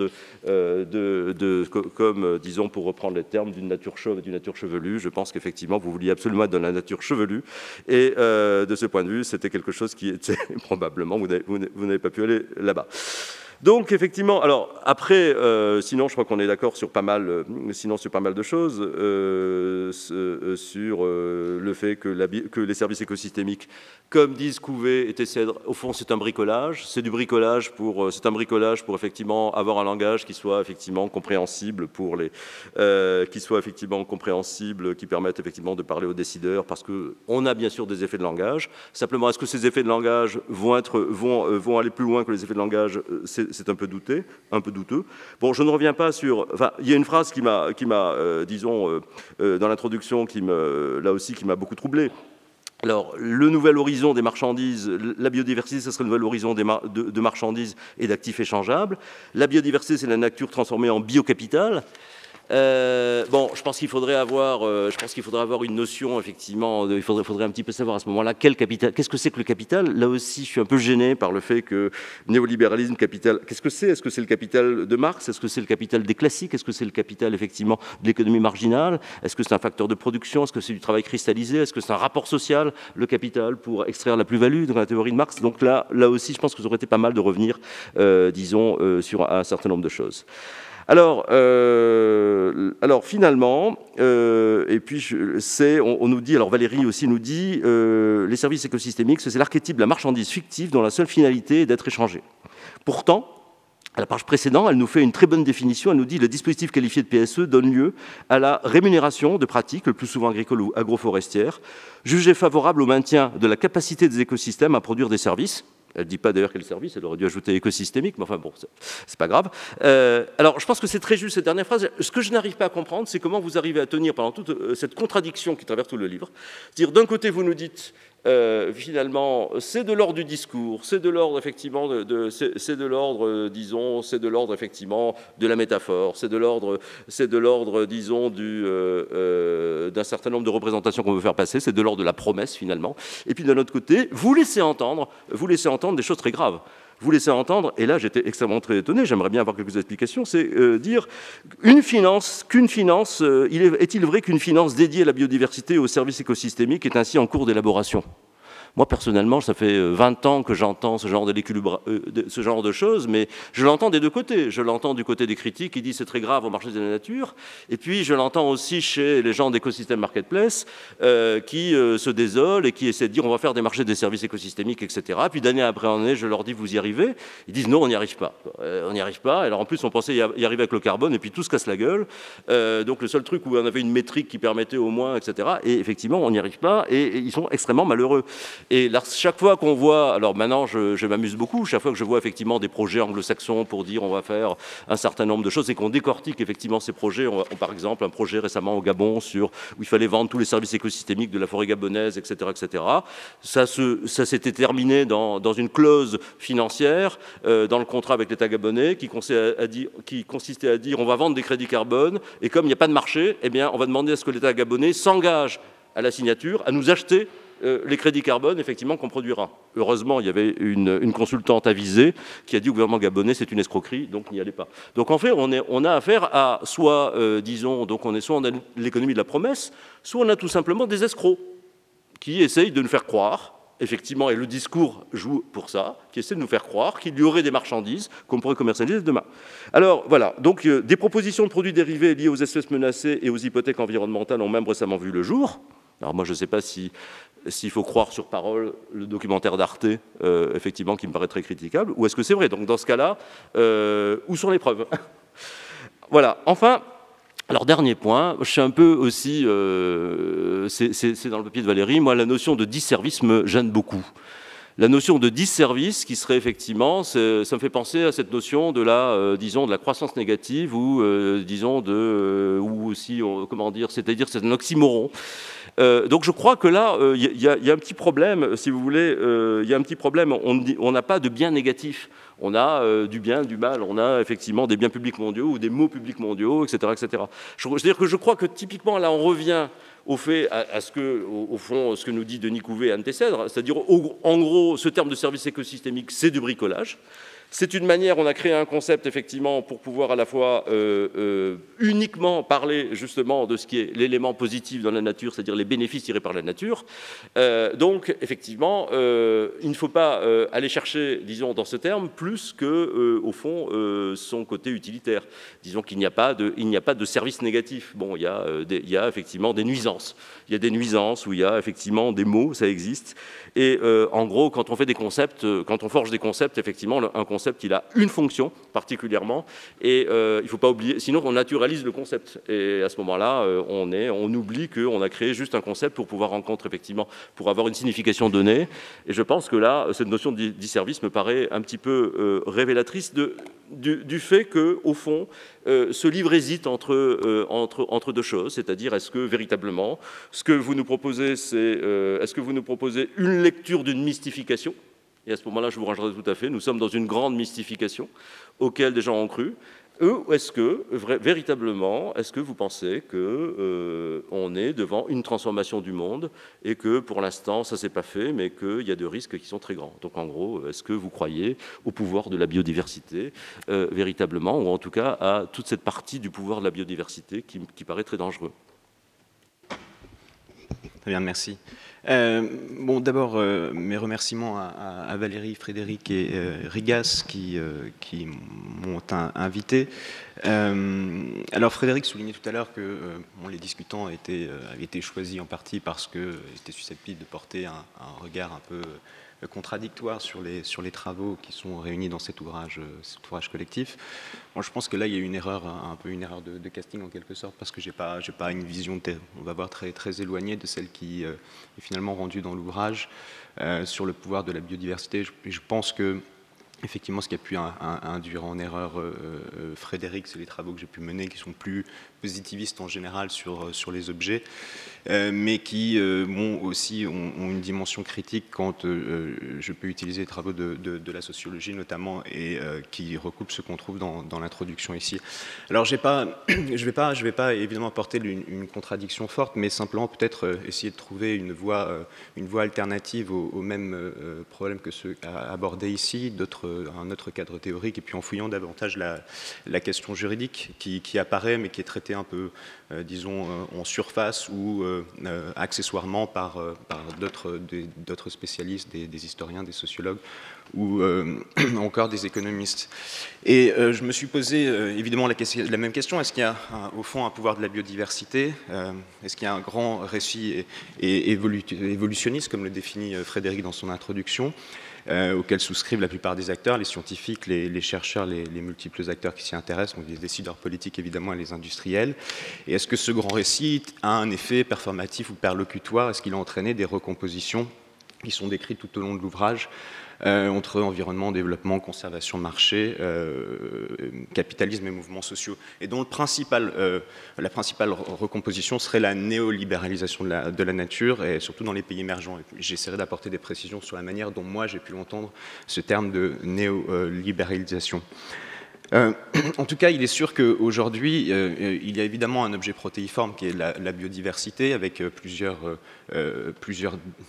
comme, disons, pour reprendre les termes, d'une nature chauve et d'une nature chevelue. Je pense qu'effectivement, vous vouliez absolument être dans la nature chevelue, et de ce point de vue, c'était quelque chose qui était probablement, vous n'avez pas pu aller là-bas. Donc, effectivement, alors, après, sinon, je crois qu'on est d'accord sur pas mal de choses, sur le fait que les services écosystémiques, comme disent Couvé et Tessèdre, au fond, c'est un bricolage. C'est un bricolage pour effectivement avoir un langage qui soit effectivement compréhensible qui permette effectivement de parler aux décideurs, parce qu'on a bien sûr des effets de langage. Simplement, est-ce que ces effets de langage vont aller plus loin que les effets de langage? C'est un peu douteux. Bon, je ne reviens pas sur... Enfin, il y a une phrase qui m'a disons, dans l'introduction, là aussi, qui m'a beaucoup troublé. Alors, le nouvel horizon des marchandises, la biodiversité, ce serait le nouvel horizon de marchandises et d'actifs échangeables. La biodiversité, c'est la nature transformée en biocapital. Bon, je pense qu'il faudrait avoir une notion, effectivement, il faudrait un petit peu savoir à ce moment-là quel capital, qu'est-ce que c'est que le capital. Là aussi, je suis un peu gêné par le fait que néolibéralisme, capital, qu'est-ce que c'est? Est-ce que c'est le capital de Marx? Est-ce que c'est le capital des classiques? Est-ce que c'est le capital, effectivement, de l'économie marginale? Est-ce que c'est un facteur de production? Est-ce que c'est du travail cristallisé? Est-ce que c'est un rapport social, le capital, pour extraire la plus-value dans la théorie de Marx? Donc là aussi, je pense que ça aurait été pas mal de revenir, disons, sur un certain nombre de choses. Alors finalement, et puis on nous dit, alors Valérie aussi nous dit, les services écosystémiques, c'est l'archétype de la marchandise fictive dont la seule finalité est d'être échangée. Pourtant, à la page précédente, elle nous fait une très bonne définition. Elle nous dit que le dispositif qualifié de PSE donne lieu à la rémunération de pratiques, le plus souvent agricoles ou agroforestières, jugées favorables au maintien de la capacité des écosystèmes à produire des services. Elle ne dit pas d'ailleurs quel service, elle aurait dû ajouter écosystémique, mais enfin bon, c'est pas grave. Alors je pense que c'est très juste cette dernière phrase. Ce que je n'arrive pas à comprendre, c'est comment vous arrivez à tenir pendant toute cette contradiction qui traverse tout le livre. C'est-à-dire, d'un côté, vous nous dites, finalement, c'est de l'ordre du discours, c'est de l'ordre, effectivement, c'est de l'ordre, disons, c'est de l'ordre, effectivement, de la métaphore, c'est de l'ordre, disons, d'un certain nombre de représentations qu'on veut faire passer, c'est de l'ordre de la promesse, finalement. Et puis, d'un autre côté, vous laissez entendre des choses très graves. Vous laissez entendre, et là j'étais extrêmement très étonné, j'aimerais bien avoir quelques explications, c'est dire est-il vrai qu'une finance dédiée à la biodiversité et aux services écosystémiques est ainsi en cours d'élaboration? Moi, personnellement, ça fait 20 ans que j'entends ce genre de choses, mais je l'entends des deux côtés. Je l'entends du côté des critiques qui disent c'est très grave au marché de la nature, et puis je l'entends aussi chez les gens d'écosystème marketplace qui se désolent et qui essaient de dire on va faire des marchés des services écosystémiques, etc. Puis d'année après année, je leur dis vous y arrivez. Ils disent non, on n'y arrive pas. On n'y arrive pas. Alors en plus, on pensait y arriver avec le carbone, et puis tout se casse la gueule. Donc le seul truc où on avait une métrique qui permettait au moins, etc. Et effectivement, on n'y arrive pas, et ils sont extrêmement malheureux. Et là, chaque fois qu'on voit, alors maintenant je m'amuse beaucoup, chaque fois que je vois effectivement des projets anglo-saxons pour dire on va faire un certain nombre de choses et qu'on décortique effectivement ces projets, par exemple un projet récemment au Gabon où il fallait vendre tous les services écosystémiques de la forêt gabonaise, etc. etc. Ça s'était terminé dans une clause financière dans le contrat avec l'État gabonais qui consistait à dire on va vendre des crédits carbone et comme il n'y a pas de marché, eh bien, on va demander à ce que l'État gabonais s'engage à la signature à nous acheter les crédits carbone, effectivement, qu'on produira. Heureusement, il y avait une consultante avisée qui a dit au gouvernement gabonais, c'est une escroquerie, donc n'y allez pas. Donc en fait, on a affaire à soit, disons, donc on a l'économie de la promesse, soit on a tout simplement des escrocs qui essayent de nous faire croire, effectivement, et le discours joue pour ça, qui essaie de nous faire croire qu'il y aurait des marchandises qu'on pourrait commercialiser demain. Alors voilà, donc des propositions de produits dérivés liés aux espèces menacées et aux hypothèques environnementales ont même récemment vu le jour. Alors moi, je ne sais pas s'il faut croire sur parole le documentaire d'Arte, effectivement, qui me paraît très critiquable, ou est-ce que c'est vrai? Donc dans ce cas-là, où sont les preuves? Voilà, enfin, alors dernier point, je suis un peu aussi, c'est dans le papier de Valérie, moi la notion de disservice me gêne beaucoup. La notion de disservice qui serait effectivement, ça me fait penser à cette notion de disons, de la croissance négative ou, disons, ou aussi, comment dire, c'est-à-dire c'est un oxymoron. Donc je crois que là, il y a un petit problème, si vous voulez, il y a un petit problème, on n'a pas de bien négatif. On a du bien, du mal, on a effectivement des biens publics mondiaux ou des maux publics mondiaux, etc. etc. C'est-à-dire que je crois que typiquement, là, on revient au fait, au fond, ce que nous dit Denis Couvé et Anne Tessèdre, c'est-à-dire, en gros, ce terme de service écosystémique, c'est du bricolage. C'est une manière, on a créé un concept effectivement pour pouvoir à la fois uniquement parler justement de ce qui est l'élément positif dans la nature, c'est-à-dire les bénéfices tirés par la nature. Donc effectivement, il ne faut pas aller chercher, disons dans ce terme, plus que au fond son côté utilitaire. Disons qu'il n'y a pas de service négatif. Bon, il y a effectivement des nuisances. Il y a des nuisances où il y a effectivement des maux, ça existe. Et en gros, quand on fait des concepts, quand on forge des concepts, effectivement, un concept, il a une fonction particulièrement, et il ne faut pas oublier, sinon on naturalise le concept. Et à ce moment-là, on oublie qu'on a créé juste un concept pour pouvoir rencontrer, effectivement, pour avoir une signification donnée. Et je pense que là, cette notion de disservice me paraît un petit peu révélatrice du fait qu'au fond, ce livre hésite entre deux choses, c'est-à-dire est-ce que véritablement, ce que vous nous proposez, c'est est-ce que vous nous proposez une lecture d'une mystification? Et à ce moment-là, je vous rangerai tout à fait. Nous sommes dans une grande mystification auquel des gens ont cru. Ou est-ce que, véritablement, est-ce que vous pensez qu'on est devant une transformation du monde et que, pour l'instant, ça ne s'est pas fait, mais qu'il y a des risques qui sont très grands? Donc, en gros, est-ce que vous croyez au pouvoir de la biodiversité, véritablement, ou en tout cas à toute cette partie du pouvoir de la biodiversité qui paraît très dangereux? Très bien, merci. Bon, d'abord, mes remerciements à Valérie, Frédéric et Rigas qui m'ont invité. Alors, Frédéric soulignait tout à l'heure que les discutants avaient été choisis en partie parce qu'ils étaient susceptibles de porter un regard un peu contradictoire sur les travaux qui sont réunis dans cet ouvrage collectif. Moi, je pense que là, il y a une erreur, un peu une erreur de casting en quelque sorte, parce que j'ai pas une vision, on va voir, très, très éloignée de celle qui est finalement rendue dans l'ouvrage sur le pouvoir de la biodiversité. Je pense que effectivement, ce qui a pu induire en erreur Frédéric, c'est les travaux que j'ai pu mener, qui sont plus positivistes en général sur les objets, mais qui ont une dimension critique quand je peux utiliser les travaux de la sociologie notamment, et qui recoupent ce qu'on trouve dans l'introduction ici. Alors, je vais pas évidemment apporter une contradiction forte, mais simplement peut-être essayer de trouver une voie alternative au même problème que ceux abordés ici, un autre cadre théorique, et puis en fouillant davantage la question juridique qui apparaît, mais qui est traitée un peu, disons, en surface ou accessoirement par d'autres spécialistes, des historiens, des sociologues, ou encore des économistes. Et je me suis posé évidemment la même question: est-ce qu'il y a au fond un pouvoir de la biodiversité? Est-ce qu'il y a un grand récit évolutionniste, comme le définit Frédéric dans son introduction, auquel souscrivent la plupart des acteurs, les scientifiques, les chercheurs, les multiples acteurs qui s'y intéressent, donc les décideurs politiques évidemment et les industriels? Et est-ce que ce grand récit a un effet performatif ou perlocutoire? Est-ce qu'il a entraîné des recompositions qui sont décrites tout au long de l'ouvrage entre environnement, développement, conservation, marché, capitalisme et mouvements sociaux, et dont la principale recomposition serait la néolibéralisation de la nature, et surtout dans les pays émergents. J'essaierai d'apporter des précisions sur la manière dont moi j'ai pu entendre ce terme de néolibéralisation. En tout cas, il est sûr qu'aujourd'hui, il y a évidemment un objet protéiforme qui est la biodiversité, avec plusieurs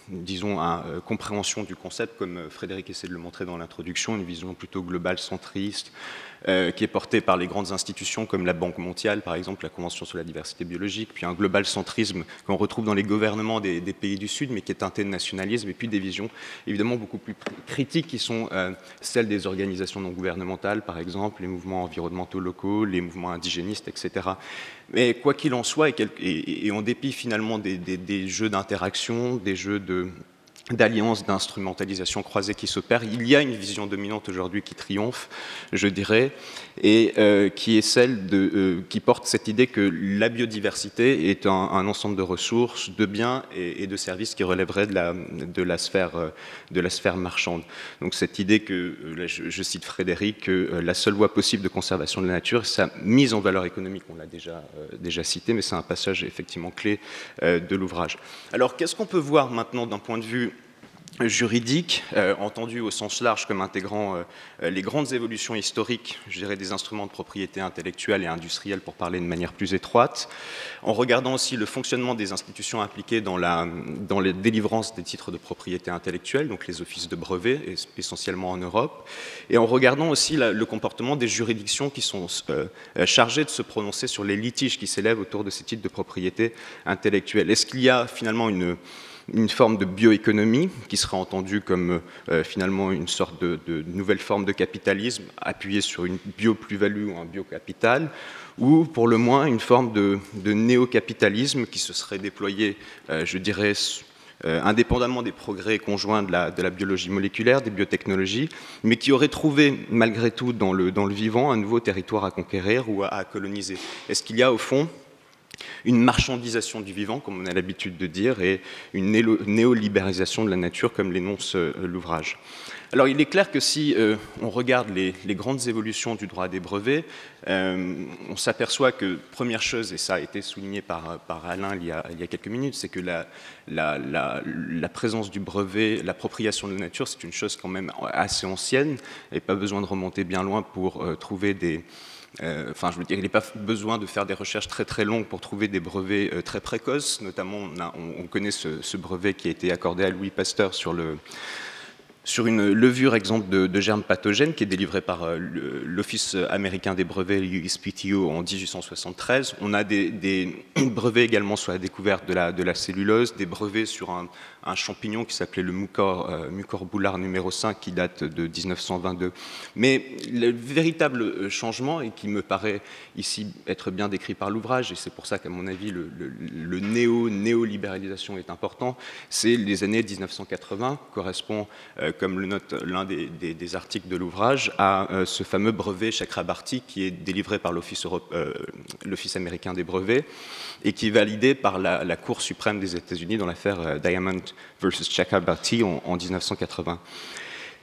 disons, compréhensions du concept, comme Frédéric essaie de le montrer dans l'introduction, une vision plutôt globale, centriste, qui est portée par les grandes institutions comme la Banque mondiale, par exemple, la Convention sur la diversité biologique, puis un global centrisme qu'on retrouve dans les gouvernements des pays du Sud, mais qui est teinté de nationalisme, et puis des visions évidemment beaucoup plus critiques qui sont celles des organisations non gouvernementales, par exemple, les mouvements environnementaux locaux, les mouvements indigénistes, etc. Mais quoi qu'il en soit, et en dépit finalement des jeux d'interaction, des jeux d'alliances, d'instrumentalisation croisée qui s'opèrent, il y a une vision dominante aujourd'hui qui triomphe, je dirais, et qui est celle qui porte cette idée que la biodiversité est un ensemble de ressources, de biens et de services qui relèveraient de la sphère marchande. Donc cette idée que, là, je cite Frédéric, que la seule voie possible de conservation de la nature, sa mise en valeur économique, on l'a déjà cité, mais c'est un passage effectivement clé de l'ouvrage. Alors qu'est-ce qu'on peut voir maintenant d'un point de vue juridique, entendu au sens large comme intégrant les grandes évolutions historiques, je dirais, des instruments de propriété intellectuelle et industrielle pour parler de manière plus étroite, en regardant aussi le fonctionnement des institutions impliquées dans les délivrances des titres de propriété intellectuelle, donc les offices de brevets, essentiellement en Europe, et en regardant aussi le comportement des juridictions qui sont chargées de se prononcer sur les litiges qui s'élèvent autour de ces titres de propriété intellectuelle. Est-ce qu'il y a finalement une forme de bioéconomie qui serait entendue comme finalement une sorte de nouvelle forme de capitalisme appuyée sur une bio-plus-value ou un biocapital, ou pour le moins une forme de néo-capitalisme qui se serait déployé, je dirais, indépendamment des progrès conjoints de la biologie moléculaire, des biotechnologies, mais qui aurait trouvé malgré tout dans le vivant un nouveau territoire à conquérir ou à coloniser. Est-ce qu'il y a au fond une marchandisation du vivant, comme on a l'habitude de dire, et une néolibéralisation de la nature, comme l'énonce l'ouvrage. Alors il est clair que si on regarde les grandes évolutions du droit des brevets, on s'aperçoit que, première chose, et ça a été souligné par Alain il y a quelques minutes, c'est que la présence du brevet, l'appropriation de la nature, c'est une chose quand même assez ancienne, et pas besoin de remonter bien loin pour trouver des... Enfin, je veux dire, il n'est pas besoin de faire des recherches très très longues pour trouver des brevets très précoces. Notamment, on connaît ce brevet qui a été accordé à Louis Pasteur sur une levure, exemple, de germes pathogènes qui est délivrée par l'Office américain des brevets, l'USPTO, en 1873. On a des brevets également sur la découverte de la cellulose, des brevets sur un champignon qui s'appelait le Mucor boulard numéro 5 qui date de 1922. Mais le véritable changement, et qui me paraît ici être bien décrit par l'ouvrage, et c'est pour ça qu'à mon avis le néolibéralisation est important, c'est les années 1980, correspond, comme le note l'un des articles de l'ouvrage, à ce fameux brevet Chakrabarty qui est délivré par l'Office américain des brevets et qui est validé par la Cour suprême des États-Unis dans l'affaire Diamond versus Chakrabarty en 1980.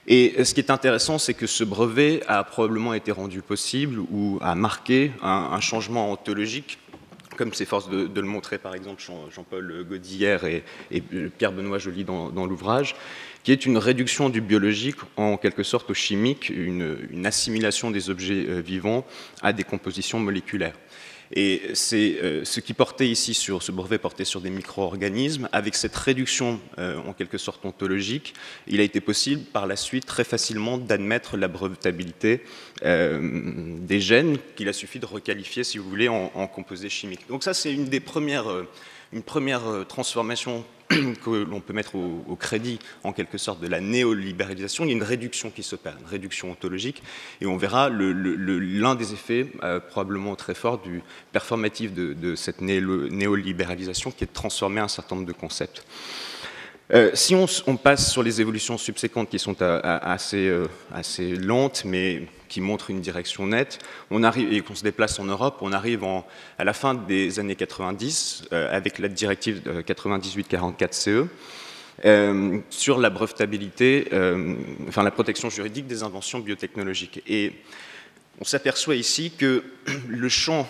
Et ce qui est intéressant, c'est que ce brevet a probablement été rendu possible ou a marqué un changement ontologique, comme s'efforce de le montrer par exemple Jean-Paul Godillère et Pierre-Benoît Joly dans l'ouvrage, qui est une réduction du biologique en quelque sorte au chimique, une assimilation des objets vivants à des compositions moléculaires. Et c'est ce qui portait ici sur ce brevet portait sur des micro-organismes. Avec cette réduction en quelque sorte ontologique, il a été possible par la suite très facilement d'admettre la brevetabilité des gènes qu'il a suffi de requalifier, si vous voulez, en composés chimiques. Donc ça, c'est une première transformation que l'on peut mettre au crédit, en quelque sorte, de la néolibéralisation. Il y a une réduction qui s'opère, une réduction ontologique, et on verra l'un des effets, probablement très fort, du performatif de cette néolibéralisation, qui est de transformer un certain nombre de concepts. Si on passe sur les évolutions subséquentes qui sont assez lentes, mais qui montrent une direction nette, et qu'on se déplace en Europe, on arrive à la fin des années 90 avec la directive 98-44 CE sur la brevetabilité, enfin la protection juridique des inventions biotechnologiques. Et on s'aperçoit ici que le champ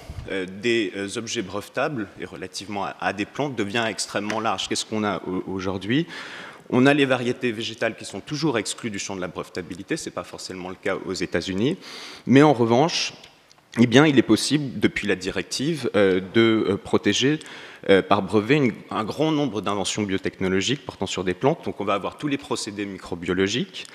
des objets brevetables, et relativement à des plantes, devient extrêmement large. Qu'est-ce qu'on a aujourd'hui ? On a les variétés végétales qui sont toujours exclues du champ de la brevetabilité, ce n'est pas forcément le cas aux États-Unis, mais en revanche, eh bien, il est possible, depuis la directive, de protéger par brevet un grand nombre d'inventions biotechnologiques portant sur des plantes. Donc on va avoir tous les procédés microbiologiques,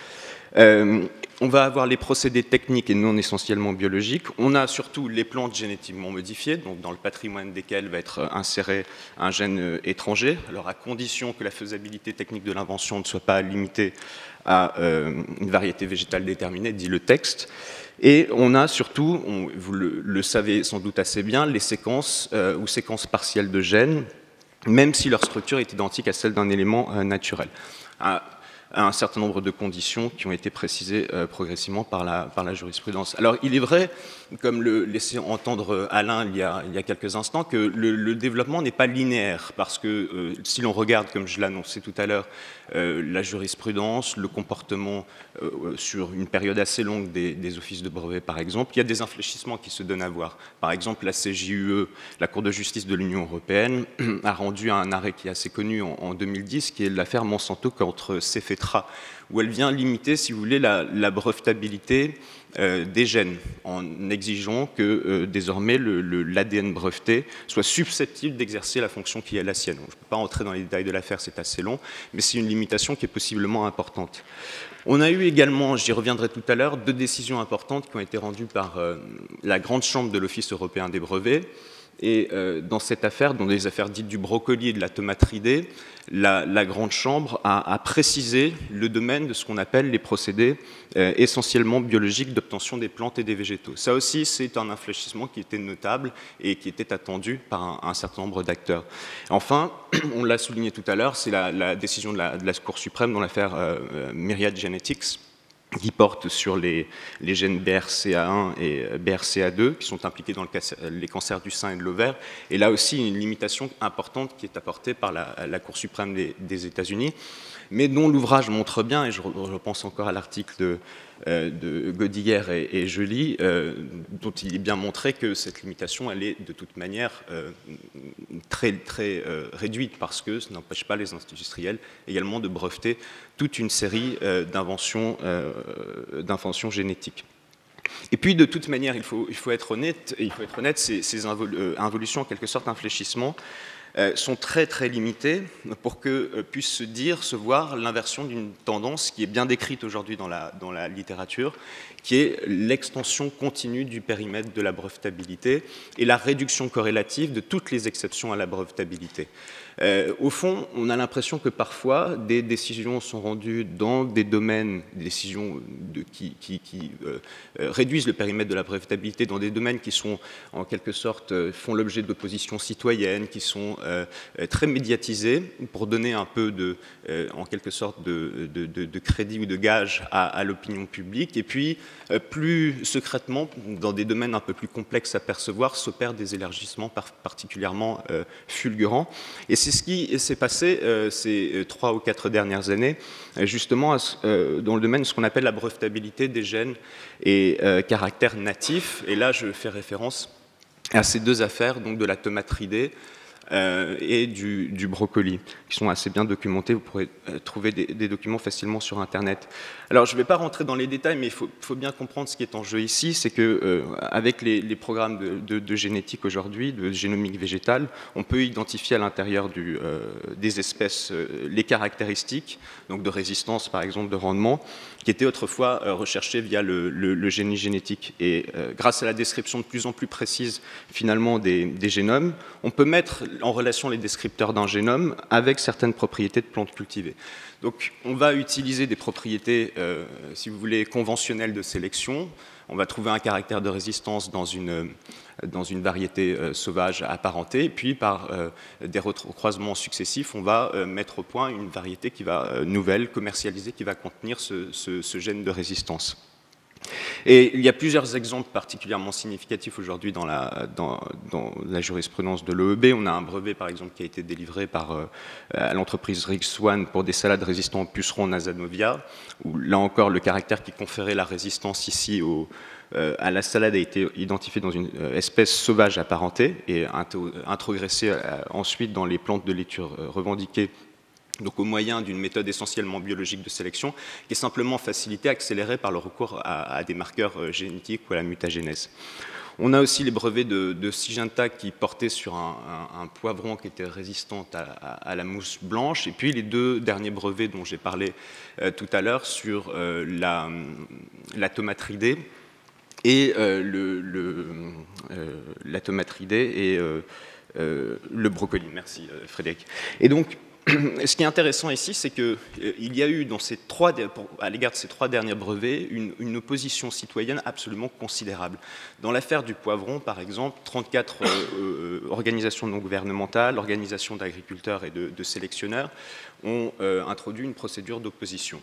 on va avoir les procédés techniques et non essentiellement biologiques. On a surtout les plantes génétiquement modifiées, donc dans le patrimoine desquelles va être inséré un gène étranger, alors à condition que la faisabilité technique de l'invention ne soit pas limitée à une variété végétale déterminée, dit le texte. Et on a surtout, vous le savez sans doute assez bien, les séquences ou séquences partielles de gènes, même si leur structure est identique à celle d'un élément naturel. Un certain nombre de conditions qui ont été précisées progressivement par la jurisprudence. Alors il est vrai, comme le laissait entendre Alain il y a quelques instants, que le développement n'est pas linéaire, parce que si l'on regarde, comme je l'annonçais tout à l'heure, la jurisprudence, le comportement sur une période assez longue des offices de brevets, par exemple, il y a des infléchissements qui se donnent à voir. Par exemple, la CJUE, la Cour de justice de l'Union européenne, a rendu un arrêt qui est assez connu en 2010, qui est l'affaire Monsanto contre Cefetra, extra, où elle vient limiter, si vous voulez, la brevetabilité des gènes, en exigeant que désormais l'ADN breveté soit susceptible d'exercer la fonction qui est la sienne. Je ne peux pas entrer dans les détails de l'affaire, c'est assez long, mais c'est une limitation qui est possiblement importante. On a eu également, j'y reviendrai tout à l'heure, 2 décisions importantes qui ont été rendues par la grande chambre de l'Office européen des brevets. Et dans cette affaire, dans les affaires dites du brocoli et de la tomate ridée, la grande chambre a précisé le domaine de ce qu'on appelle les procédés essentiellement biologiques d'obtention des plantes et des végétaux. Ça aussi, c'est un infléchissement qui était notable et qui était attendu par un certain nombre d'acteurs. Enfin, on l'a souligné tout à l'heure, c'est la décision de la Cour suprême dans l'affaire Myriad Genetics, qui porte sur les gènes BRCA1 et BRCA2 qui sont impliqués dans les cancers du sein et de l'ovaire. Et là aussi, une limitation importante qui est apportée par la Cour suprême des États-Unis, mais dont l'ouvrage montre bien, et je pense encore à l'article de Godillère et Joly, dont il est bien montré que cette limitation, elle est de toute manière très réduite, parce que ça n'empêche pas les industriels également de breveter toute une série d'inventions génétiques. Et puis, de toute manière, il faut être honnête, ces involutions, en quelque sorte, infléchissements, sont très très limités pour que puisse se voir l'inversion d'une tendance qui est bien décrite aujourd'hui dans la littérature, qui est l'extension continue du périmètre de la brevetabilité et la réduction corrélative de toutes les exceptions à la brevetabilité. Au fond, on a l'impression que parfois des décisions sont rendues dans des domaines, des décisions qui réduisent le périmètre de la brevetabilité dans des domaines qui sont en quelque sorte font l'objet d'oppositions citoyennes, qui sont très médiatisés pour donner un peu en quelque sorte de crédit ou de gage à l'opinion publique. Et puis, plus secrètement, dans des domaines un peu plus complexes à percevoir, s'opèrent des élargissements particulièrement fulgurants. Et c'est ce qui s'est passé ces 3 ou 4 dernières années, justement dans le domaine de ce qu'on appelle la brevetabilité des gènes et caractères natifs. Et là, je fais référence à ces 2 affaires, donc de la tomate ridée et du brocoli, qui sont assez bien documentés. Vous pourrez trouver des documents facilement sur Internet. Alors, je ne vais pas rentrer dans les détails, mais il faut bien comprendre ce qui est en jeu ici, c'est qu'avec les programmes de génétique aujourd'hui, de génomique végétale, on peut identifier à l'intérieur des espèces les caractéristiques, donc de résistance, par exemple, de rendement, qui étaient autrefois recherchées via le génie génétique. Et grâce à la description de plus en plus précise, finalement, des génomes, on peut mettre en relation les descripteurs d'un génome avec certaines propriétés de plantes cultivées. Donc, on va utiliser des propriétés, si vous voulez, conventionnelles de sélection. On va trouver un caractère de résistance dans une variété sauvage apparentée, et puis par des recroisements successifs, on va mettre au point une variété nouvelle, commercialisée, qui va contenir ce gène de résistance. Et il y a plusieurs exemples particulièrement significatifs aujourd'hui dans la jurisprudence de l'OEB. On a un brevet, par exemple, qui a été délivré à l'entreprise Rix One pour des salades résistantes aux pucerons Nasanovia, où là encore, le caractère qui conférait la résistance ici à la salade a été identifié dans une espèce sauvage apparentée et introgressé ensuite dans les plantes de laitue revendiquées, donc au moyen d'une méthode essentiellement biologique de sélection, qui est simplement facilitée, accélérée par le recours à des marqueurs génétiques ou à la mutagénèse. On a aussi les brevets de Syngenta qui portaient sur un poivron qui était résistant à la mousse blanche, et puis les 2 derniers brevets dont j'ai parlé tout à l'heure sur la tomate ridée et la tomate ridée et le brocoli. Merci Frédéric. Et donc, ce qui est intéressant ici, c'est qu'il y a eu, à l'égard de ces 3 derniers brevets, une opposition citoyenne absolument considérable. Dans l'affaire du poivron, par exemple, 34 organisations non gouvernementales, organisations d'agriculteurs et de sélectionneurs ont introduit une procédure d'opposition.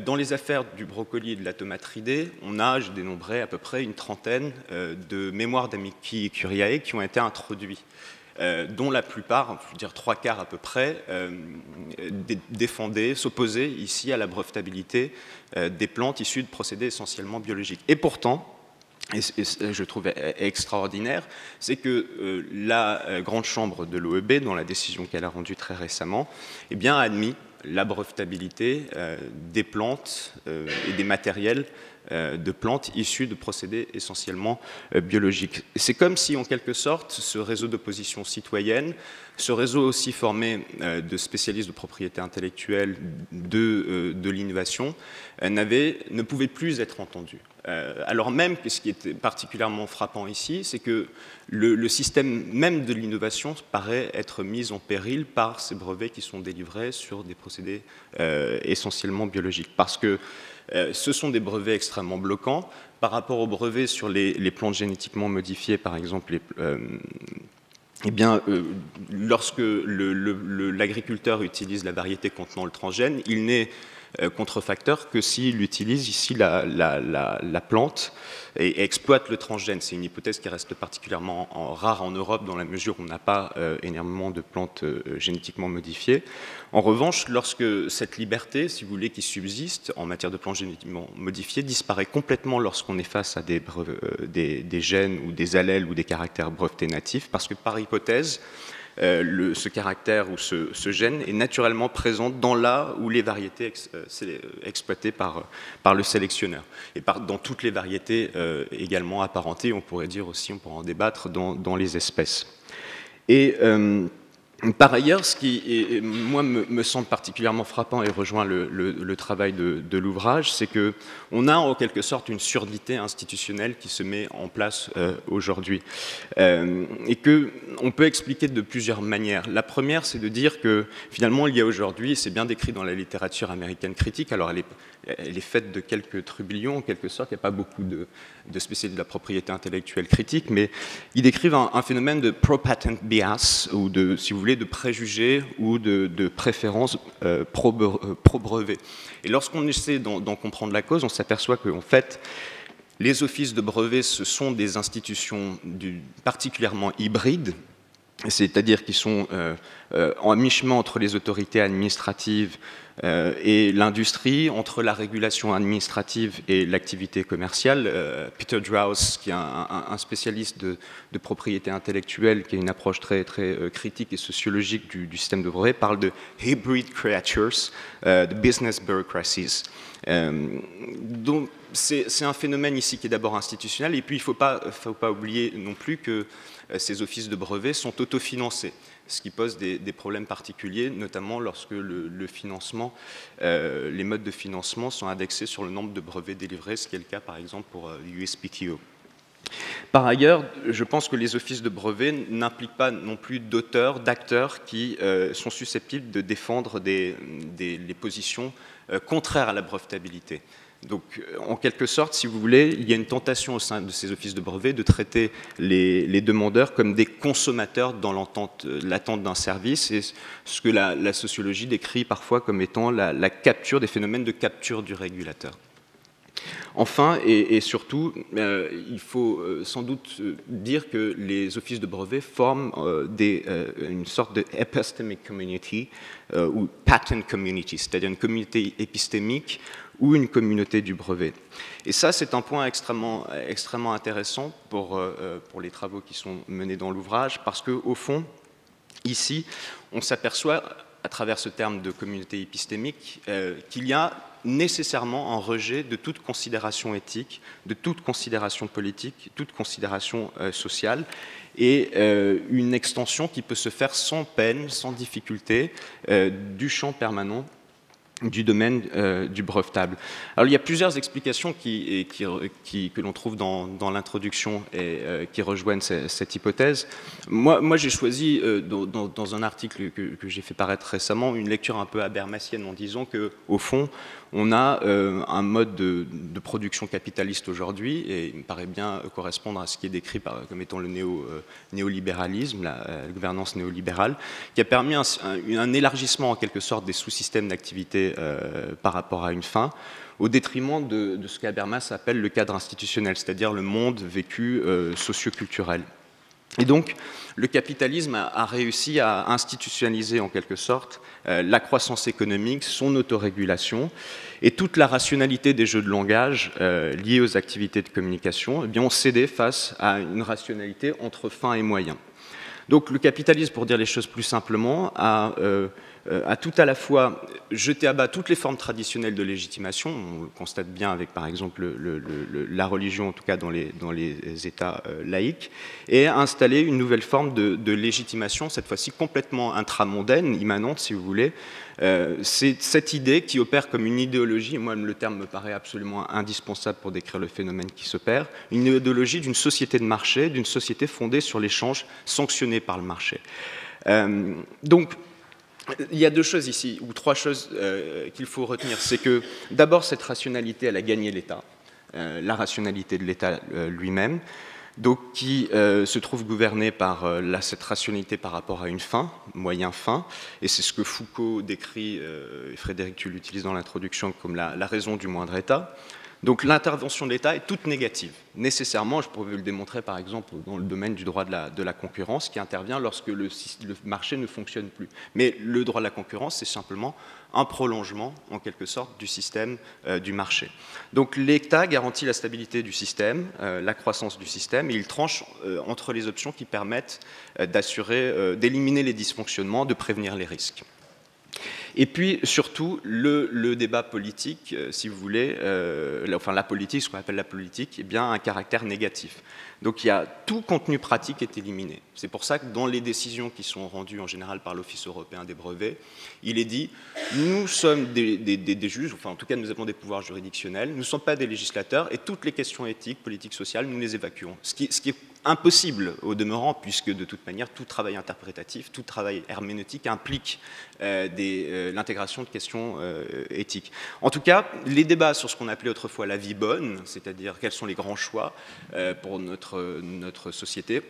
Dans les affaires du brocoli et de la tomate ridée, j'ai dénombré à peu près une trentaine de mémoires d'amici curiae qui ont été introduits, dont la plupart, je veux dire 3/4 à peu près, défendaient, s'opposaient ici à la brevetabilité des plantes issues de procédés essentiellement biologiques. Et pourtant, et je trouve extraordinaire, c'est que la grande chambre de l'OEB, dans la décision qu'elle a rendue très récemment, a admis la brevetabilité des plantes et des matériels de plantes issues de procédés essentiellement biologiques. C'est comme si, en quelque sorte, ce réseau d'opposition citoyenne, ce réseau aussi formé de spécialistes de propriété intellectuelle de l'innovation, ne pouvait plus être entendu. Alors même que ce qui était particulièrement frappant ici, c'est que le système même de l'innovation paraît être mis en péril par ces brevets qui sont délivrés sur des procédés essentiellement biologiques. Parce que ce sont des brevets extrêmement bloquants par rapport aux brevets sur les plantes génétiquement modifiées, par exemple. Eh bien, lorsque l'agriculteur utilise la variété contenant le transgène, il n'est contrefacteur que s'il utilise ici la plante et exploite le transgène. C'est une hypothèse qui reste particulièrement rare en Europe dans la mesure où on n'a pas énormément de plantes génétiquement modifiées. En revanche, lorsque cette liberté, si vous voulez, qui subsiste en matière de plantes génétiquement modifiées disparaît complètement lorsqu'on est face à des gènes ou des allèles ou des caractères brevetés natifs, parce que par hypothèse, ce caractère ou ce gène est naturellement présent dans là où les variétés exploitées par le sélectionneur. Et dans toutes les variétés également apparentées, on pourrait dire aussi, on pourrait en débattre, dans les espèces. Et par ailleurs, ce qui, moi, me semble particulièrement frappant et rejoint le travail de l'ouvrage, c'est qu'on a en quelque sorte une surdité institutionnelle qui se met en place aujourd'hui et qu'on peut expliquer de plusieurs manières. La première, c'est de dire que finalement, il y a aujourd'hui, c'est bien décrit dans la littérature américaine critique, alors elle est faite de quelques trublions en quelque sorte, il n'y a pas beaucoup de spécialistes de la propriété intellectuelle critique, mais ils décrivent un phénomène de pro-patent bias, ou si vous voulez, de préjugés ou de préférences pro-brevet. Et lorsqu'on essaie d'en comprendre la cause, on s'aperçoit qu'en fait, les offices de brevet, ce sont des institutions particulièrement hybrides, c'est-à-dire qu'ils sont en mi-chemin entre les autorités administratives et l'industrie, entre la régulation administrative et l'activité commerciale. Peter Drous, qui est un spécialiste de propriété intellectuelle, qui a une approche très, très critique et sociologique du système de brevet, parle de hybrid creatures, de business bureaucracies. Donc, c'est un phénomène ici qui est d'abord institutionnel, et puis il ne faut pas oublier non plus que ces offices de brevets sont autofinancés, ce qui pose des problèmes particuliers, notamment lorsque le financement, les modes de financement sont indexés sur le nombre de brevets délivrés, ce qui est le cas par exemple pour USPTO. Par ailleurs, je pense que les offices de brevets n'impliquent pas non plus d'auteurs, d'acteurs qui sont susceptibles de défendre les positions contraires à la brevetabilité. Donc, en quelque sorte, si vous voulez, il y a une tentation au sein de ces offices de brevets de traiter les demandeurs comme des consommateurs dans l'attente d'un service, et ce que la sociologie décrit parfois comme étant la capture, des phénomènes de capture du régulateur. Enfin, et surtout, il faut sans doute dire que les offices de brevets forment une sorte de epistemic community ou patent community, c'est-à-dire une communauté épistémique ou une communauté du brevet. Et ça, c'est un point extrêmement intéressant pour les travaux qui sont menés dans l'ouvrage, parce qu'au fond, ici, on s'aperçoit, à travers ce terme de communauté épistémique, qu'il y a nécessairement un rejet de toute considération éthique, de toute considération politique, toute considération sociale, et une extension qui peut se faire sans peine, sans difficulté, du champ permanent du domaine du brevetable. Alors il y a plusieurs explications que l'on trouve dans l'introduction et qui rejoignent cette hypothèse. Moi j'ai choisi dans un article que j'ai fait paraître récemment une lecture un peu habermasienne en disant qu'au fond on a un mode de production capitaliste aujourd'hui, et il me paraît bien correspondre à ce qui est décrit comme étant le néolibéralisme, la gouvernance néolibérale, qui a permis un élargissement en quelque sorte des sous-systèmes d'activité par rapport à une fin, au détriment de ce qu'Habermas appelle le cadre institutionnel, c'est-à-dire le monde vécu socio-culturel. Et donc, le capitalisme a réussi à institutionnaliser en quelque sorte la croissance économique, son autorégulation, et toute la rationalité des jeux de langage liés aux activités de communication, eh bien, ont cédé face à une rationalité entre fin et moyen. Donc le capitalisme, pour dire les choses plus simplement, a a tout à la fois jeté à bas toutes les formes traditionnelles de légitimation, on le constate bien avec par exemple la religion, en tout cas dans les États laïques, et a installé une nouvelle forme de légitimation, cette fois-ci complètement intramondaine, immanente si vous voulez. C'est cette idée qui opère comme une idéologie, et moi le terme me paraît absolument indispensable pour décrire le phénomène qui s'opère, une idéologie d'une société de marché, d'une société fondée sur l'échange, sanctionnée par le marché. Donc, il y a deux choses ici, ou trois choses qu'il faut retenir. C'est que, d'abord, cette rationalité, elle a gagné l'État, la rationalité de l'État lui-même, donc qui se trouve gouvernée par cette rationalité par rapport à une fin, moyen fin, et c'est ce que Foucault décrit, et Frédéric, tu l'utilises dans l'introduction, comme la raison du moindre État. Donc l'intervention de l'État est toute négative. Nécessairement, je pourrais le démontrer par exemple dans le domaine du droit de la concurrence qui intervient lorsque le marché ne fonctionne plus. Mais le droit de la concurrence, c'est simplement un prolongement, en quelque sorte, du système du marché. Donc l'État garantit la stabilité du système, la croissance du système, et il tranche entre les options qui permettent d'éliminer les dysfonctionnements, de prévenir les risques. Et puis, surtout, le débat politique, si vous voulez, enfin la politique, ce qu'on appelle la politique, eh bien, a un caractère négatif. Donc, tout contenu pratique est éliminé. C'est pour ça que dans les décisions qui sont rendues en général par l'Office européen des brevets, il est dit « nous sommes des juges, enfin en tout cas nous avons des pouvoirs juridictionnels, nous ne sommes pas des législateurs et toutes les questions éthiques, politiques, sociales, nous les évacuons ». Ce qui est impossible au demeurant, puisque de toute manière, tout travail interprétatif, tout travail herméneutique implique l'intégration de questions éthiques. En tout cas, les débats sur ce qu'on appelait autrefois la vie bonne, c'est-à-dire quels sont les grands choix pour notre société,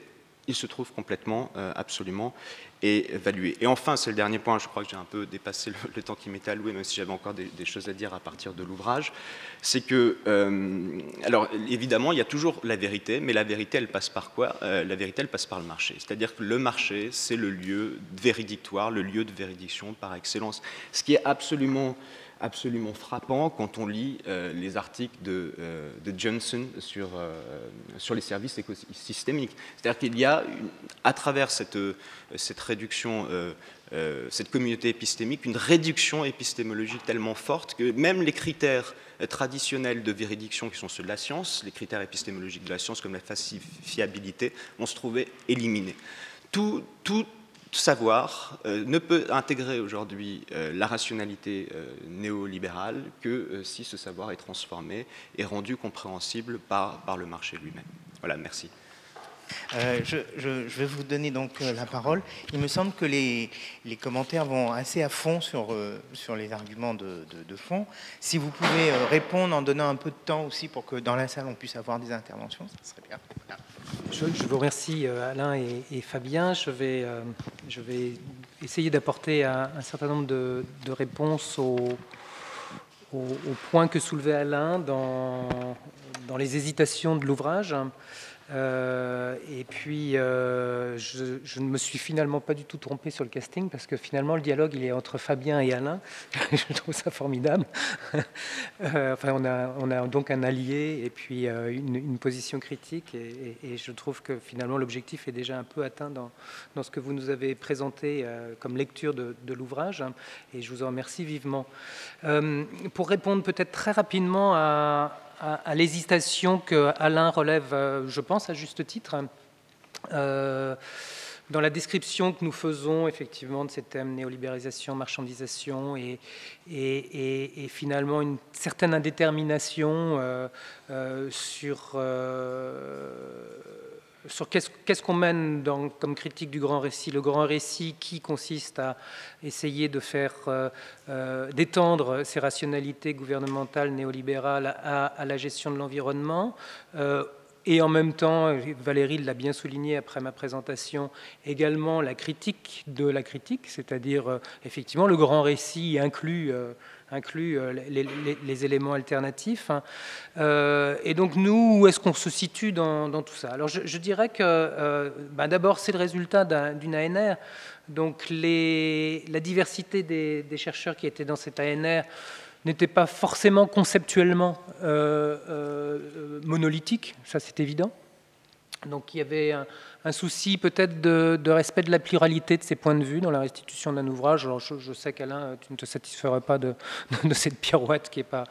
ils se trouvent complètement, absolument évalués. Et enfin, c'est le dernier point, je crois que j'ai un peu dépassé le temps qui m'était alloué, même si j'avais encore des choses à dire à partir de l'ouvrage, c'est que, alors évidemment, il y a toujours la vérité, mais la vérité, elle passe par quoi? La vérité, elle passe par le marché. C'est-à-dire que le marché, c'est le lieu véridictoire, le lieu de véridiction par excellence. Ce qui est absolument frappant quand on lit les articles de Johnson sur les services écosystémiques. C'est-à-dire qu'il y a, à travers cette réduction, cette communauté épistémique, une réduction épistémologique tellement forte que même les critères traditionnels de véridiction qui sont ceux de la science, les critères épistémologiques de la science comme la falsifiabilité, vont se trouver éliminés. Tout savoir ne peut intégrer aujourd'hui la rationalité néolibérale que si ce savoir est transformé et rendu compréhensible par le marché lui-même. Voilà, merci. Je vais vous donner donc la parole. Il me semble que les commentaires vont assez à fond sur les arguments de fond. Si vous pouvez répondre en donnant un peu de temps aussi pour que dans la salle on puisse avoir des interventions, ça serait bien. Voilà. Je vous remercie Alain et Fabien. Je vais essayer d'apporter un certain nombre de réponses aux points que soulevait Alain dans les hésitations de l'ouvrage. Et puis, je ne me suis finalement pas du tout trompé sur le casting parce que finalement le dialogue il est entre Fabien et Alain. Je trouve ça formidable. Enfin, on a donc un allié et puis une position critique et je trouve que finalement l'objectif est déjà un peu atteint dans ce que vous nous avez présenté comme lecture de l'ouvrage et je vous en remercie vivement. Pour répondre peut-être très rapidement à l'hésitation que Alain relève, je pense, à juste titre. Dans la description que nous faisons effectivement de ces thèmes néolibéralisation, marchandisation et finalement une certaine indétermination sur qu'est-ce qu'on mène comme critique du grand récit. Le grand récit qui consiste à essayer de faire d'étendre ces rationalités gouvernementales néolibérales à la gestion de l'environnement. Et en même temps, Valérie l'a bien souligné après ma présentation, également la critique de la critique, c'est-à-dire effectivement le grand récit inclut les éléments alternatifs. Et donc nous, où est-ce qu'on se situe dans tout ça? Alors je dirais que d'abord c'est le résultat d'une ANR. Donc la diversité des chercheurs qui étaient dans cette ANR n'était pas forcément conceptuellement monolithique, ça c'est évident. Donc il y avait un souci peut-être de respect de la pluralité de ces points de vue dans la restitution d'un ouvrage. Alors je sais qu'Alain, tu ne te satisferas pas de cette pirouette qui est pas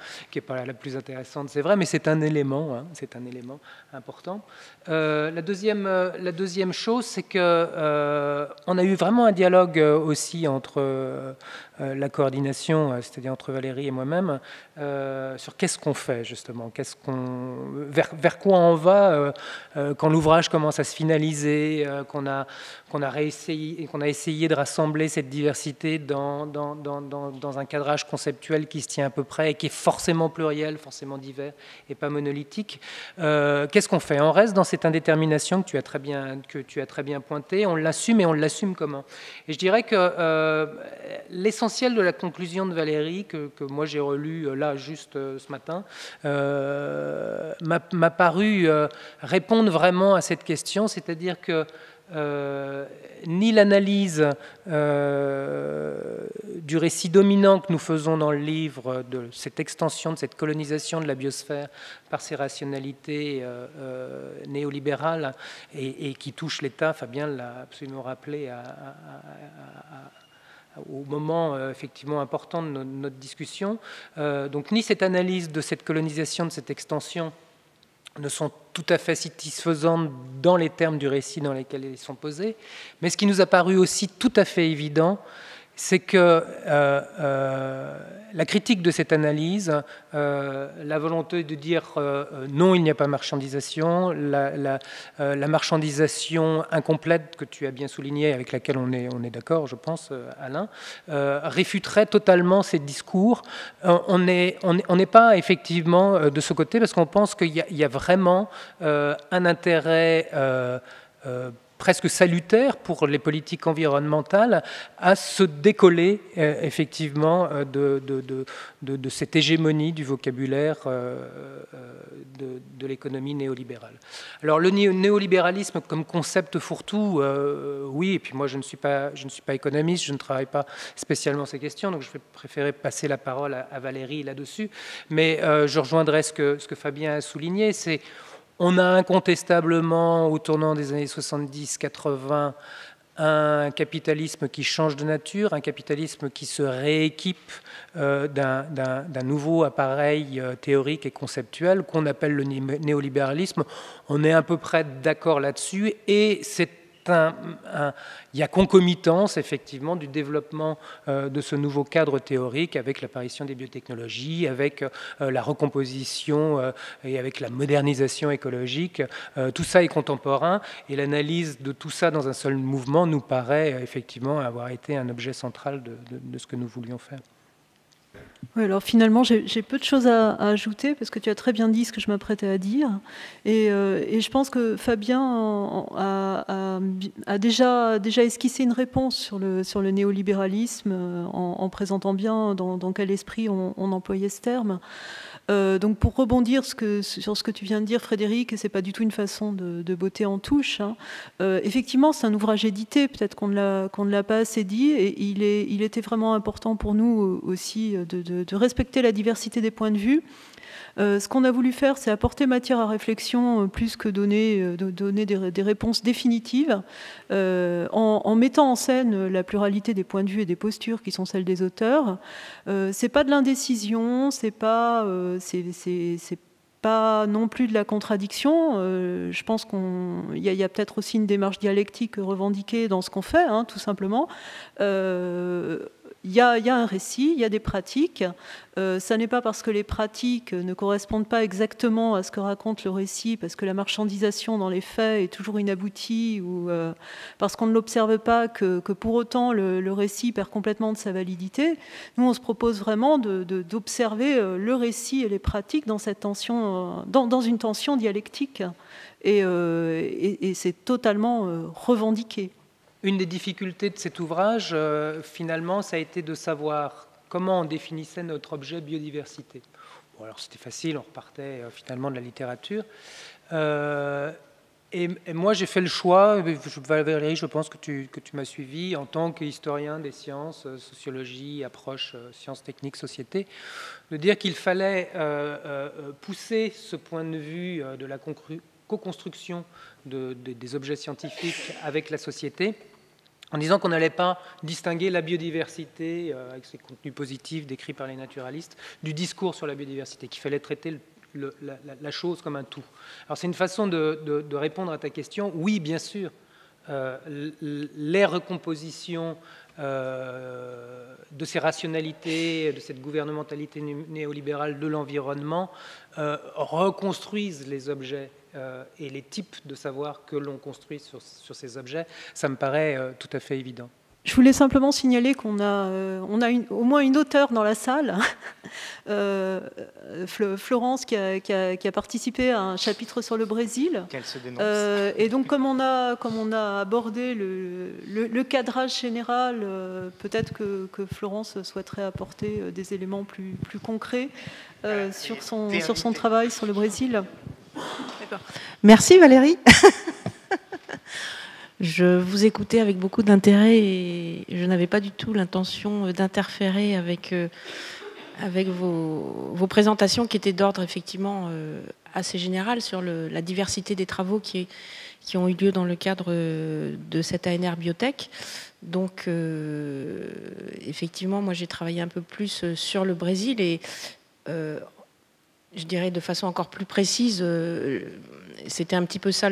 la plus intéressante, c'est vrai, mais c'est un élément, hein, c'est un élément important. La deuxième chose, c'est que on a eu vraiment un dialogue aussi entre la coordination, c'est-à-dire entre Valérie et moi-même, sur qu'est-ce qu'on fait justement, vers quoi on va quand l'ouvrage commence à se finaliser, qu'on a essayé de rassembler cette diversité dans un cadrage conceptuel qui se tient à peu près et qui est forcément pluriel, forcément divers et pas monolithique. Qu'est-ce qu'on fait? On reste dans cette indétermination que tu as très bien pointée, on l'assume, et on l'assume comment? Et je dirais que l'essentiel de la conclusion de Valérie, que moi j'ai relue là juste ce matin, m'a paru répondre vraiment à cette question, c'est-à-dire que ni l'analyse du récit dominant que nous faisons dans le livre, de cette extension, de cette colonisation de la biosphère par ces rationalités néolibérales et qui touchent l'État, Fabien l'a absolument rappelé au moment effectivement important de notre discussion. Donc ni cette analyse de cette colonisation, de cette extension ne sont tout à fait satisfaisantes dans les termes du récit dans lesquels ils sont posés, mais ce qui nous a paru aussi tout à fait évident, c'est que la critique de cette analyse, la volonté de dire non, il n'y a pas marchandisation, la marchandisation incomplète que tu as bien souligné, avec laquelle on est d'accord, je pense, Alain, réfuterait totalement ces discours. On n'est pas effectivement de ce côté, parce qu'on pense qu'il y a vraiment un intérêt presque salutaire pour les politiques environnementales à se décoller effectivement de cette hégémonie du vocabulaire de l'économie néolibérale. Alors le néolibéralisme comme concept fourre-tout, oui, et puis moi je ne suis pas économiste, je ne travaille pas spécialement ces questions, donc je vais préférer passer la parole à Valérie là-dessus, mais je rejoindrai ce que Fabien a souligné, c'est on a incontestablement, au tournant des années 70-80, un capitalisme qui change de nature, un capitalisme qui se rééquipe d'un nouveau appareil théorique et conceptuel qu'on appelle le néolibéralisme. On est à peu près d'accord là-dessus, et il y a concomitance effectivement du développement de ce nouveau cadre théorique avec l'apparition des biotechnologies, avec la recomposition et avec la modernisation écologique. Tout ça est contemporain, et l'analyse de tout ça dans un seul mouvement nous paraît effectivement avoir été un objet central de ce que nous voulions faire. Oui, alors finalement, j'ai peu de choses à ajouter, parce que tu as très bien dit ce que je m'apprêtais à dire. Et je pense que Fabien a déjà esquissé une réponse sur le néolibéralisme, en présentant bien dans quel esprit on employait ce terme. Donc pour rebondir sur ce que tu viens de dire, Frédéric, et c'est pas du tout une façon de botter en touche, hein. Effectivement, c'est un ouvrage édité, peut-être qu'on ne l'a pas assez dit, et il était vraiment important pour nous aussi de respecter la diversité des points de vue. Ce qu'on a voulu faire, c'est apporter matière à réflexion plus que donner des réponses définitives, en mettant en scène la pluralité des points de vue et des postures qui sont celles des auteurs. C'est pas de l'indécision, c'est pas non plus de la contradiction. Je pense qu'il y a peut-être aussi une démarche dialectique revendiquée dans ce qu'on fait, hein, tout simplement. Il y a un récit, il y a des pratiques. Ça n'est pas parce que les pratiques ne correspondent pas exactement à ce que raconte le récit, parce que la marchandisation dans les faits est toujours inaboutie, ou parce qu'on ne l'observe pas, que pour autant le récit perd complètement de sa validité. Nous, on se propose vraiment d'observer le récit et les pratiques dans cette tension, dans une tension dialectique. Et c'est totalement revendiqué. Une des difficultés de cet ouvrage, finalement, ça a été de savoir comment on définissait notre objet biodiversité. Bon, alors c'était facile, on repartait finalement de la littérature. Et moi, j'ai fait le choix, Valérie, je pense que tu m'as suivi, en tant qu'historien des sciences, sociologie, approche, sciences techniques, société, de dire qu'il fallait pousser ce point de vue de la co-construction des objets scientifiques avec la société, en disant qu'on n'allait pas distinguer la biodiversité, avec ses contenus positifs décrits par les naturalistes, du discours sur la biodiversité, qu'il fallait traiter la chose comme un tout. Alors c'est une façon de répondre à ta question. Oui, bien sûr, les recompositions de ces rationalités, de cette gouvernementalité néolibérale de l'environnement reconstruisent les objets et les types de savoir que l'on construit sur ces objets. Ça me paraît tout à fait évident. Je voulais simplement signaler qu'on a, au moins une auteure dans la salle, Florence, qui a participé à un chapitre sur le Brésil. Qu'elle se dénonce. Et donc, comme on a abordé le cadrage général, peut-être que Florence souhaiterait apporter des éléments plus concrets sur son travail sur le Brésil. D'accord. Merci Valérie. Je vous écoutais avec beaucoup d'intérêt et je n'avais pas du tout l'intention d'interférer avec vos présentations qui étaient d'ordre effectivement assez général sur la diversité des travaux qui ont eu lieu dans le cadre de cette ANR Biotech. Donc effectivement, moi j'ai travaillé un peu plus sur le Brésil et je dirais de façon encore plus précise, c'était un petit peu ça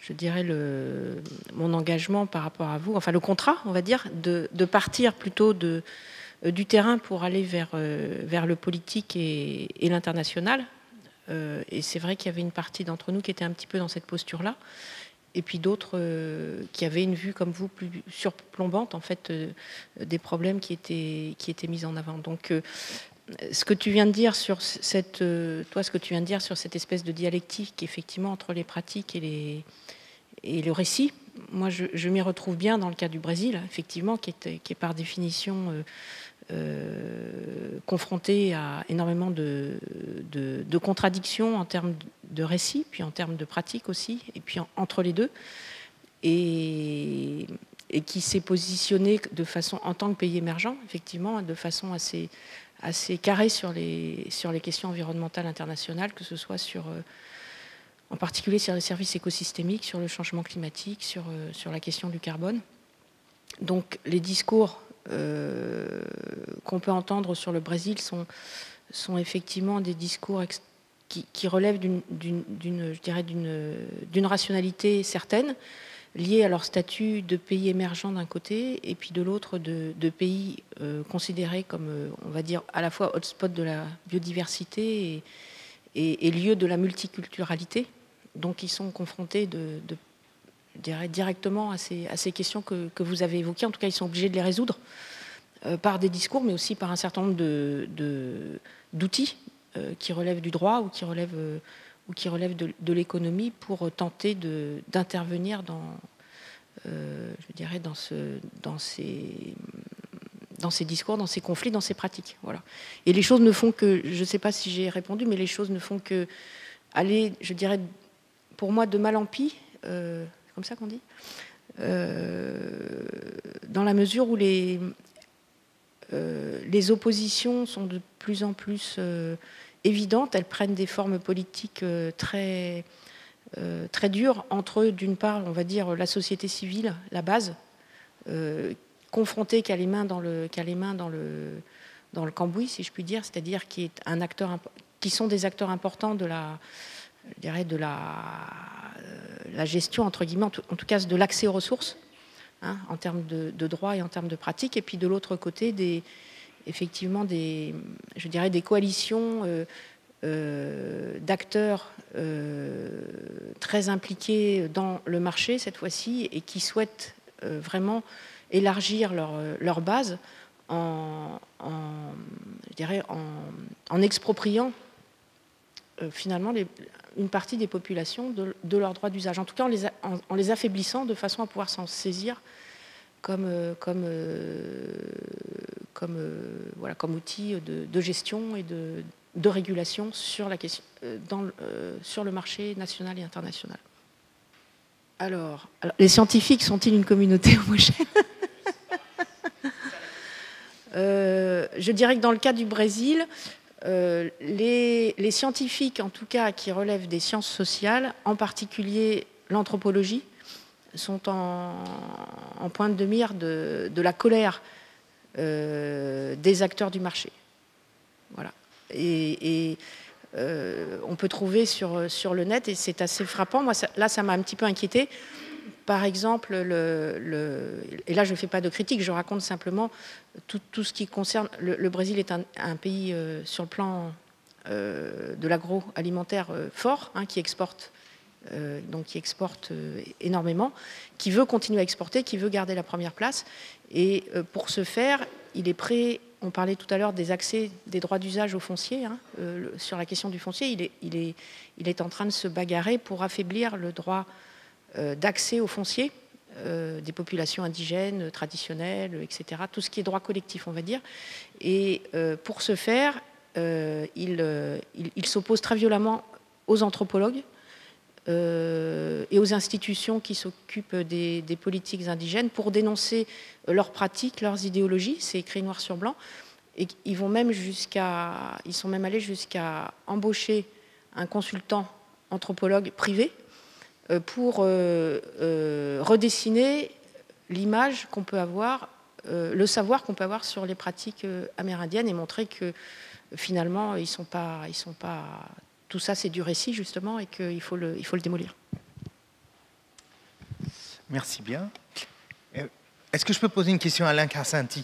je dirais mon engagement par rapport à vous, enfin le contrat, on va dire, de partir plutôt du terrain pour aller vers le politique et l'international. Et c'est vrai qu'il y avait une partie d'entre nous qui était un petit peu dans cette posture-là, et puis d'autres qui avaient une vue comme vous plus surplombante en fait des problèmes qui étaient mis en avant. Donc ce que tu viens de dire sur cette espèce de dialectique effectivement entre les pratiques et le récit, moi je m'y retrouve bien dans le cas du Brésil, effectivement, qui est par définition confronté à énormément de contradictions en termes de récit, puis en termes de pratique aussi, et puis entre les deux, et qui s'est positionné de façon, en tant que pays émergent, effectivement, de façon assez carré sur les questions environnementales internationales, que ce soit en particulier sur les services écosystémiques, sur le changement climatique, sur la question du carbone. Donc les discours qu'on peut entendre sur le Brésil sont effectivement des discours qui relèvent d'une rationalité certaine, liés à leur statut de pays émergents d'un côté, et puis de l'autre de pays considérés comme, on va dire, à la fois hotspot de la biodiversité et lieu de la multiculturalité. Donc ils sont confrontés je dirais, directement à ces questions que vous avez évoquées. En tout cas, ils sont obligés de les résoudre par des discours, mais aussi par un certain nombre d'outils qui relèvent du droit ou qui relèvent de l'économie pour tenter d'intervenir je dirais dans ces discours, dans ces conflits, dans ces pratiques. Voilà. Et les choses ne font que, je ne sais pas si j'ai répondu, mais les choses ne font que aller, je dirais, pour moi, de mal en pis, c'est comme ça qu'on dit, dans la mesure où les oppositions sont de plus en plus évidentes, elles prennent des formes politiques très dures entre, d'une part, on va dire, la société civile, la base, confrontée, qui a les mains dans le cambouis, si je puis dire, c'est-à-dire qui sont des acteurs importants de la gestion, entre guillemets, en tout cas de l'accès aux ressources, hein, en termes de droit et en termes de pratique, et puis de l'autre côté, effectivement des coalitions d'acteurs très impliqués dans le marché, cette fois-ci, et qui souhaitent vraiment élargir leur base en expropriant finalement une partie des populations de leurs droits d'usage. En tout cas, en les affaiblissant de façon à pouvoir s'en saisir comme outil de gestion et de régulation sur le marché national et international. Alors, les scientifiques sont-ils une communauté homogène? Je dirais que dans le cas du Brésil, les scientifiques, en tout cas, qui relèvent des sciences sociales, en particulier l'anthropologie, sont en pointe de mire de la colère des acteurs du marché. Voilà. Et on peut trouver sur le net, et c'est assez frappant. Moi, là, ça m'a un petit peu inquiété. Par exemple, et là je ne fais pas de critique, je raconte simplement tout ce qui concerne... Le Brésil est un pays sur le plan de l'agroalimentaire fort, hein, qui exporte, énormément, qui veut continuer à exporter, qui veut garder la première place. Et pour ce faire, il est prêt... On parlait tout à l'heure des accès des droits d'usage au foncier. Hein, sur la question du foncier, il est en train de se bagarrer pour affaiblir le droit d'accès au foncier des populations indigènes, traditionnelles, etc. Tout ce qui est droit collectif, on va dire. Et pour ce faire, il s'oppose très violemment aux anthropologues et aux institutions qui s'occupent des politiques indigènes pour dénoncer leurs pratiques, leurs idéologies. C'est écrit noir sur blanc. Et ils sont même allés jusqu'à embaucher un consultant anthropologue privé pour redessiner l'image qu'on peut avoir, le savoir qu'on peut avoir sur les pratiques amérindiennes et montrer que finalement, ils sont pas, tout ça c'est du récit justement et qu'il faut le démolir. Merci bien. Est-ce que je peux poser une question à Alain Karsanti?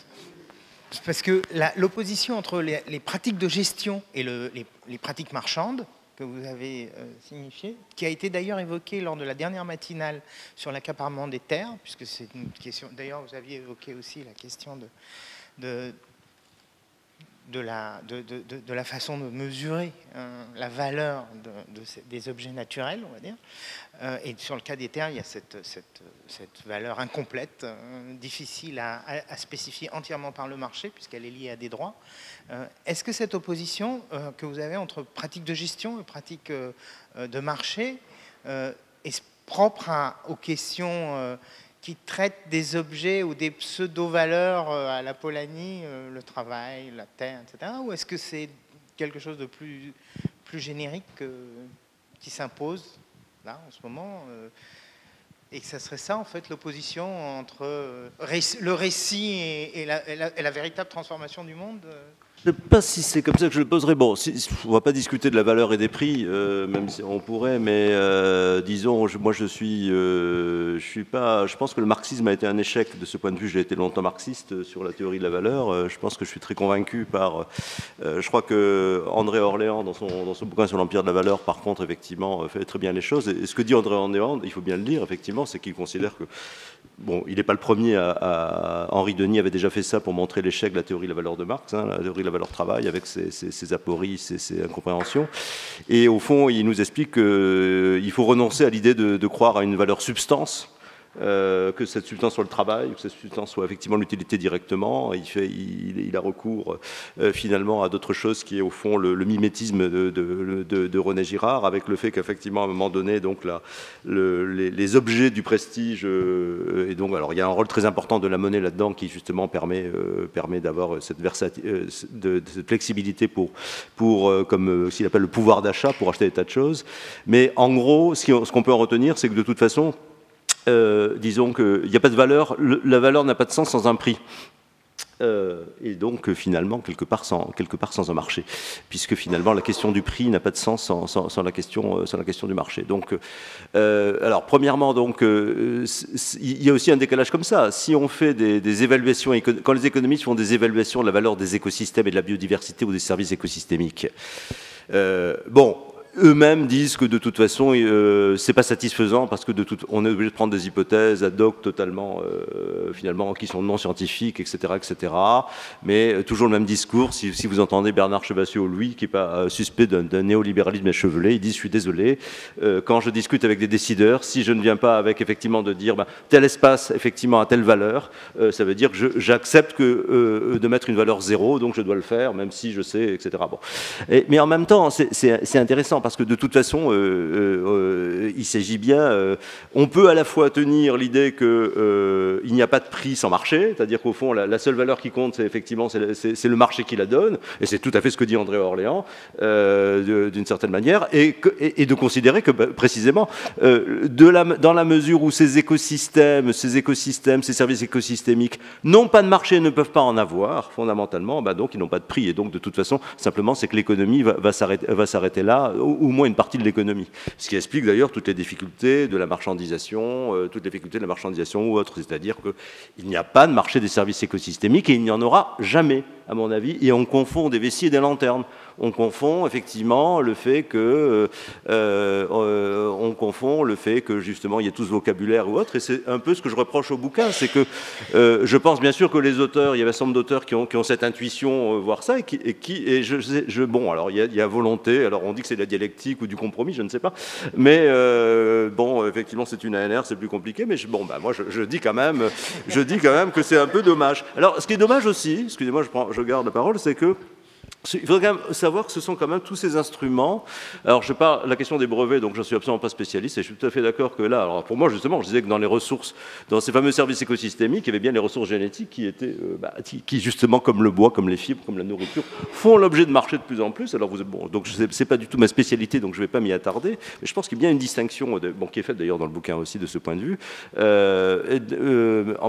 Parce que l'opposition entre les pratiques de gestion et les pratiques marchandes que vous avez signifié, qui a été d'ailleurs évoqué lors de la dernière matinale sur l'accaparement des terres, puisque c'est une question... D'ailleurs, vous aviez évoqué aussi la question de la façon de mesurer la valeur des objets naturels, on va dire. Et sur le cas des terres, il y a cette valeur incomplète, difficile à spécifier entièrement par le marché, puisqu'elle est liée à des droits. Est-ce que cette opposition que vous avez entre pratique de gestion et pratique de marché est propre aux questions qui traitent des objets ou des pseudo-valeurs à la Polanyi, le travail, la terre, etc. Ou est-ce que c'est quelque chose de plus générique qui s'impose là en ce moment et que ça serait ça en fait l'opposition entre le récit et la véritable transformation du monde? Je ne sais pas si c'est comme ça que je le poserais. Bon, on ne va pas discuter de la valeur et des prix, même si on pourrait, mais disons, moi je suis pas. Je pense que le marxisme a été un échec de ce point de vue. J'ai été longtemps marxiste sur la théorie de la valeur. Je pense que je suis très convaincu par. Je crois que André Orléans, dans son bouquin sur l'empire de la valeur, par contre, effectivement, fait très bien les choses. Et ce que dit André Orléans, il faut bien le dire, effectivement, c'est qu'il considère que. Bon, il n'est pas le premier Henri Denis avait déjà fait ça pour montrer l'échec de la théorie de la valeur de Marx, hein, la théorie de la valeur travail, avec ses apories, ses incompréhensions. Et au fond, il nous explique qu'il faut renoncer à l'idée de croire à une valeur substance, que cette substance soit le travail, que cette substance soit effectivement l'utilité directement. Il a recours finalement à d'autres choses qui est au fond le mimétisme de René Girard, avec le fait qu'effectivement à un moment donné donc les objets du prestige et donc alors il y a un rôle très important de la monnaie là-dedans qui justement permet d'avoir cette flexibilité pour comme s'il appelle le pouvoir d'achat pour acheter des tas de choses. Mais en gros ce qu'on peut en retenir, c'est que de toute façon disons qu'il n'y a pas de valeur, la valeur n'a pas de sens sans un prix. Et donc finalement quelque part sans un marché, puisque finalement la question du prix n'a pas de sens sans la question du marché. Donc alors premièrement donc il y a aussi un décalage comme ça. Si on fait des évaluations, quand les économistes font des évaluations de la valeur des écosystèmes et de la biodiversité ou des services écosystémiques, bon. Eux-mêmes disent que de toute façon, c'est pas satisfaisant parce que on est obligé de prendre des hypothèses ad hoc totalement, finalement, qui sont non scientifiques, etc., etc. Mais toujours le même discours. Si vous entendez Bernard Chevassiot-Louis, qui est pas suspect d'un néolibéralisme échevelé, il dit: je suis désolé, quand je discute avec des décideurs, si je ne viens pas avec effectivement de dire tel espace effectivement a telle valeur, ça veut dire que j'accepte de mettre une valeur zéro, donc je dois le faire, même si je sais, etc. Bon. Mais en même temps, c'est intéressant. parce que de toute façon, il s'agit bien... on peut à la fois tenir l'idée qu'il n'y a pas de prix sans marché, c'est-à-dire qu'au fond, la seule valeur qui compte, c'est effectivement c'est le marché qui la donne, et c'est tout à fait ce que dit André Orléans, d'une certaine manière, et de considérer que, précisément, dans la mesure où ces écosystèmes, ces services écosystémiques n'ont pas de marché, ne peuvent pas en avoir, fondamentalement, donc ils n'ont pas de prix, et donc de toute façon, simplement, c'est que l'économie va s'arrêter là, au moins une partie de l'économie. Ce qui explique d'ailleurs toutes les difficultés de la marchandisation, ou autres, c'est-à-dire qu'il n'y a pas de marché des services écosystémiques et il n'y en aura jamais, à mon avis, et on confond des vessies et des lanternes. On confond effectivement le fait que justement il y ait tout ce vocabulaire ou autre, et c'est un peu ce que je reproche au bouquin, c'est que je pense bien sûr que les auteurs, il y a un certain nombre d'auteurs qui ont cette intuition, voir ça, bon, alors il y a volonté, alors on dit que c'est de la dialectique ou du compromis, je ne sais pas, mais bon, effectivement c'est une ANR, c'est plus compliqué, mais moi je dis quand même que c'est un peu dommage. Alors ce qui est dommage aussi, excusez-moi, je garde la parole, c'est que il faudrait quand même savoir que ce sont quand même tous ces instruments. Alors, je parle la question des brevets, donc je ne suis absolument pas spécialiste, et je suis tout à fait d'accord que là, alors pour moi, justement, je disais que dans les ressources, dans ces fameux services écosystémiques, il y avait bien les ressources génétiques qui étaient, qui justement, comme le bois, comme les fibres, comme la nourriture, font l'objet de marchés de plus en plus. Alors, donc c'est pas du tout ma spécialité, donc je ne vais pas m'y attarder, mais je pense qu'il y a bien une distinction, qui est faite d'ailleurs dans le bouquin aussi de ce point de vue,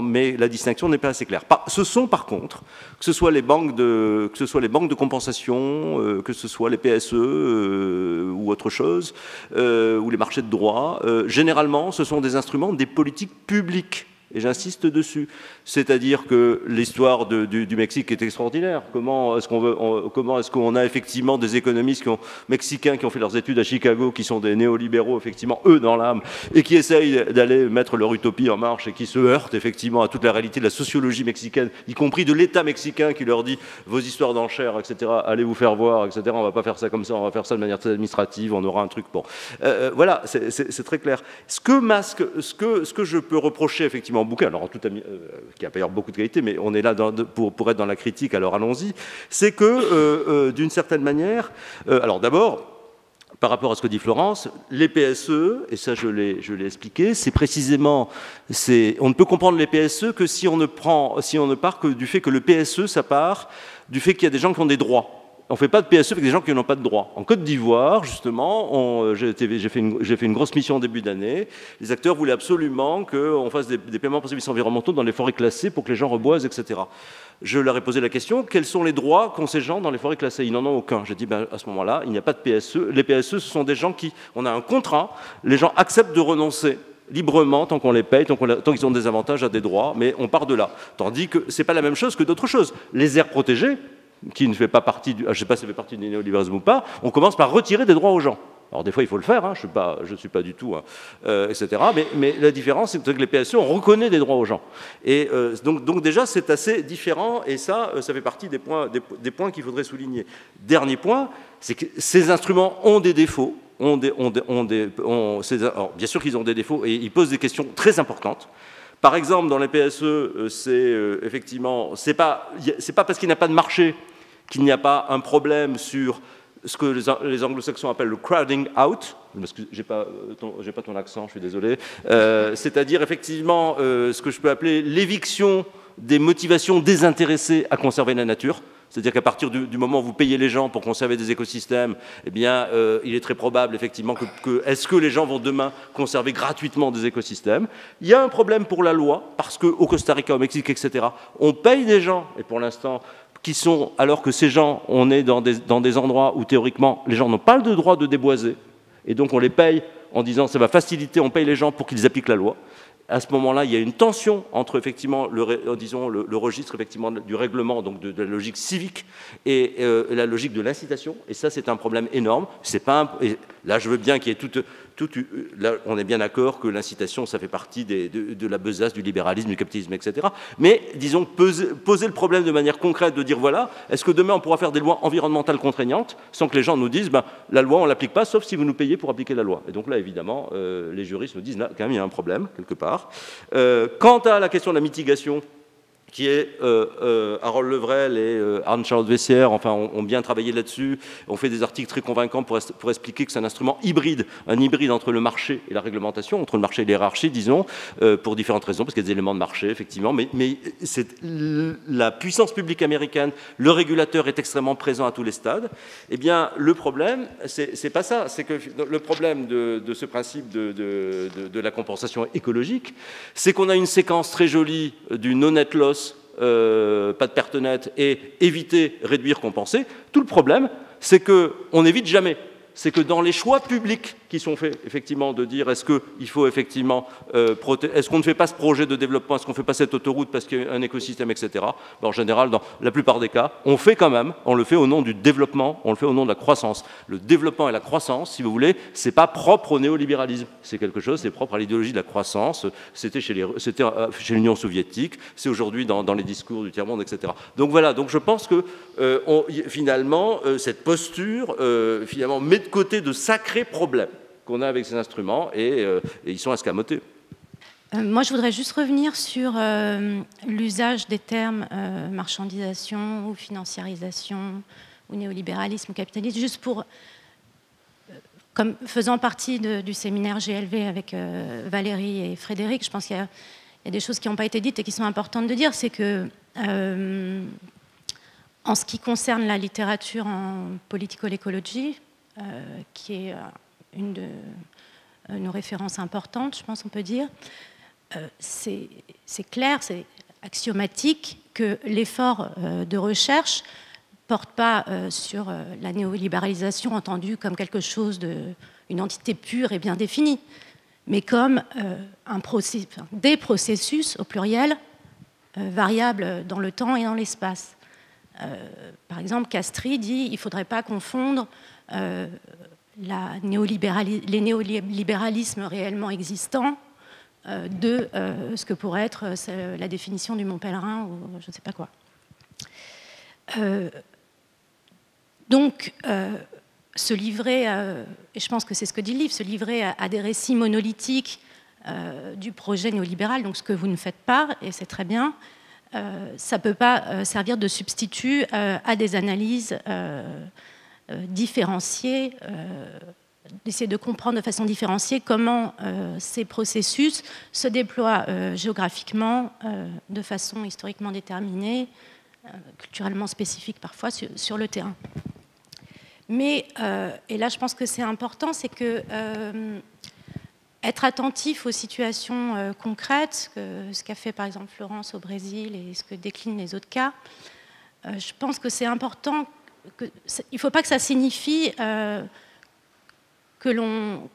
mais la distinction n'est pas assez claire. Ce sont par contre, que ce soit les banques de compensation, que ce soit les PSE ou autre chose, ou les marchés de droit, généralement, ce sont des instruments des politiques publiques. Et j'insiste dessus. C'est-à-dire que l'histoire du Mexique est extraordinaire. Comment est-ce qu'on a effectivement des économistes mexicains qui ont fait leurs études à Chicago, qui sont des néolibéraux, effectivement, eux dans l'âme, et qui essayent d'aller mettre leur utopie en marche et qui se heurtent effectivement à toute la réalité de la sociologie mexicaine, y compris de l'État mexicain qui leur dit vos histoires d'enchères, etc., allez vous faire voir, etc., on va pas faire ça comme ça, on va faire ça de manière très administrative, on aura un truc. Bon. Voilà, c'est très clair. Ce que je peux reprocher effectivement en bouquin, alors tout qui a d'ailleurs beaucoup de qualité, mais on est là pour être dans la critique, alors allons-y, c'est que d'une certaine manière, alors d'abord, par rapport à ce que dit Florence, les PSE, et ça je l'ai expliqué, c'est précisément, on ne peut comprendre les PSE que si on ne part que du fait que le PSE, ça part du fait qu'il y a des gens qui ont des droits. On ne fait pas de PSE avec des gens qui n'ont pas de droit. En Côte d'Ivoire, justement, j'ai fait une grosse mission en début d'année. Les acteurs voulaient absolument qu'on fasse des paiements pour services environnementaux dans les forêts classées pour que les gens reboisent, etc. Je leur ai posé la question, quels sont les droits qu'ont ces gens dans les forêts classées? Ils n'en ont aucun. J'ai dit, à ce moment-là, il n'y a pas de PSE. Les PSE, ce sont des gens on a un contrat, les gens acceptent de renoncer librement tant qu'on les paye, tant qu'ils ont des avantages à des droits, mais on part de là. Tandis que ce n'est pas la même chose que d'autres choses. Les aires protégées, qui ne fait pas partie je ne sais pas si ça fait partie du néolibéralisme ou pas, on commence par retirer des droits aux gens. Alors des fois il faut le faire, je ne suis pas du tout, etc. Mais la différence c'est que les PSE, on reconnaît des droits aux gens. Et donc déjà c'est assez différent, et ça fait partie des points qu'il faudrait souligner. Dernier point, c'est que ces instruments ont des défauts. Alors, bien sûr qu'ils ont des défauts, et ils posent des questions très importantes. Par exemple, dans les PSE, effectivement, c'est pas parce qu'il n'y a pas de marché qu'il n'y a pas un problème sur ce que les anglo-saxons appellent le crowding out. J'ai pas ton accent, je suis désolé. C'est-à-dire effectivement ce que je peux appeler l'éviction des motivations désintéressées à conserver la nature. C'est-à-dire qu'à partir du moment où vous payez les gens pour conserver des écosystèmes, eh bien, il est très probable, effectivement, est-ce que les gens vont demain conserver gratuitement des écosystèmes? Il y a un problème pour la loi, parce qu'au Costa Rica, au Mexique, etc., on paye des gens, et pour l'instant, alors que ces gens, on est dans des endroits où, théoriquement, les gens n'ont pas le droit de déboiser, et donc on les paye en disant ça va faciliter, on paye les gens pour qu'ils appliquent la loi. À ce moment-là, il y a une tension entre effectivement le registre effectivement du règlement, donc de la logique civique, et la logique de l'incitation. Et ça, c'est un problème énorme. Et là, je veux bien qu'il y ait là, on est bien d'accord que l'incitation, ça fait partie de la besace, du libéralisme, du capitalisme, etc. Mais disons poser le problème de manière concrète, de dire voilà, est-ce que demain on pourra faire des lois environnementales contraignantes sans que les gens nous disent la loi on l'applique pas, sauf si vous nous payez pour appliquer la loi. Et donc là, évidemment, les juristes nous disent là, quand même, il y a un problème quelque part. Quant à la question de la mitigation, qui est Harold Levrel et Anne-Charlotte Vessière, enfin, ont bien travaillé là-dessus, on fait des articles très convaincants pour expliquer que c'est un instrument hybride, un hybride entre le marché et la réglementation, entre le marché et l'hierarchie, disons, pour différentes raisons, parce qu'il y a des éléments de marché, effectivement, mais c'est la puissance publique américaine, le régulateur est extrêmement présent à tous les stades. Eh bien, le problème, c'est pas ça, c'est que le problème de ce principe de la compensation écologique, c'est qu'on a une séquence très jolie du no-net loss, pas de perte nette, et éviter, réduire, compenser. Tout le problème, c'est qu'on n'évite jamais. C'est que dans les choix publics qui sont faits, effectivement, de dire est-ce qu'il faut effectivement, est-ce qu'on ne fait pas ce projet de développement, est-ce qu'on ne fait pas cette autoroute parce qu'il y a un écosystème, etc. Ben, en général, dans la plupart des cas, on fait quand même, on le fait au nom du développement, on le fait au nom de la croissance. Le développement et la croissance, si vous voulez, c'est pas propre au néolibéralisme. C'est quelque chose, c'est propre à l'idéologie de la croissance. C'était chez l'Union soviétique, c'est aujourd'hui dans les discours du tiers-monde, etc. Donc voilà, donc je pense que finalement, cette posture, finalement, met de côté de sacrés problèmes qu'on a avec ces instruments et ils sont escamotés. Moi, je voudrais juste revenir sur l'usage des termes marchandisation ou financiarisation ou néolibéralisme ou capitalisme, juste pour, comme faisant partie du séminaire GLV avec Valérie et Frédéric, je pense qu'il y a des choses qui n'ont pas été dites et qui sont importantes de dire, c'est que en ce qui concerne la littérature en political ecology, qui est une de nos références importantes, je pense on peut dire, c'est clair, c'est axiomatique que l'effort de recherche ne porte pas sur la néolibéralisation entendue comme quelque chose une entité pure et bien définie, mais comme des processus, au pluriel, variables dans le temps et dans l'espace. Par exemple, Castries dit qu'il ne faudrait pas confondre les néolibéralismes réellement existants de ce que pourrait être la définition du Mont Pèlerin ou je ne sais pas quoi. Donc, se livrer, et je pense que c'est ce que dit le livre, se livrer à des récits monolithiques du projet néolibéral, donc ce que vous ne faites pas, et c'est très bien, ça ne peut pas servir de substitut à des analyses différenciées, d'essayer de comprendre de façon différenciée comment ces processus se déploient géographiquement, de façon historiquement déterminée, culturellement spécifique parfois, sur le terrain. Mais, et là je pense que c'est important, c'est que être attentif aux situations concrètes, ce qu'a fait par exemple Florence au Brésil et ce que déclinent les autres cas, je pense que c'est important, il ne faut pas que ça signifie que l'on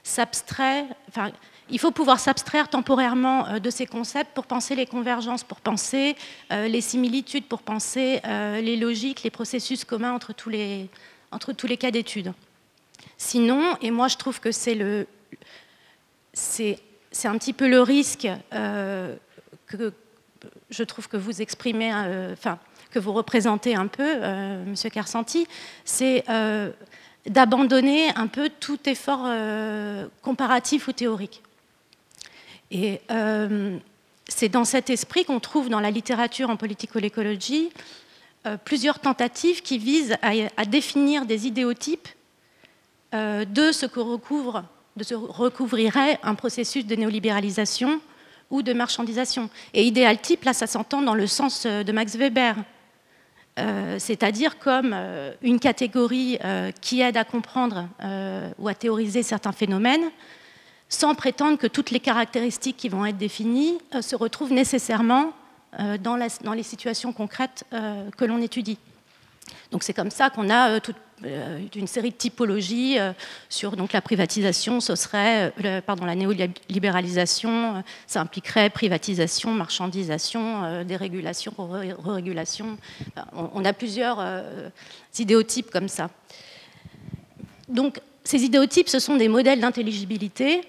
s'abstrait, enfin, il faut pouvoir s'abstraire temporairement de ces concepts pour penser les convergences, pour penser les similitudes, pour penser les logiques, les processus communs entre tous les cas d'étude. Sinon, et moi je trouve que c'est un petit peu le risque que je trouve que vous exprimez, enfin, que vous représentez un peu, Monsieur Karsanti, c'est d'abandonner un peu tout effort comparatif ou théorique. Et c'est dans cet esprit qu'on trouve dans la littérature en political ecology plusieurs tentatives qui visent à définir des idéotypes de ce que recouvrirait un processus de néolibéralisation ou de marchandisation. Et idéal type, là, ça s'entend dans le sens de Max Weber, c'est-à-dire comme une catégorie qui aide à comprendre ou à théoriser certains phénomènes, sans prétendre que toutes les caractéristiques qui vont être définies se retrouvent nécessairement dans les situations concrètes que l'on étudie. Donc c'est comme ça qu'on a une série de typologies sur donc, la privatisation, ce serait, la néolibéralisation, ça impliquerait privatisation, marchandisation, dérégulation, re-régulation. On a plusieurs idéotypes comme ça. Donc ces idéotypes, ce sont des modèles d'intelligibilité.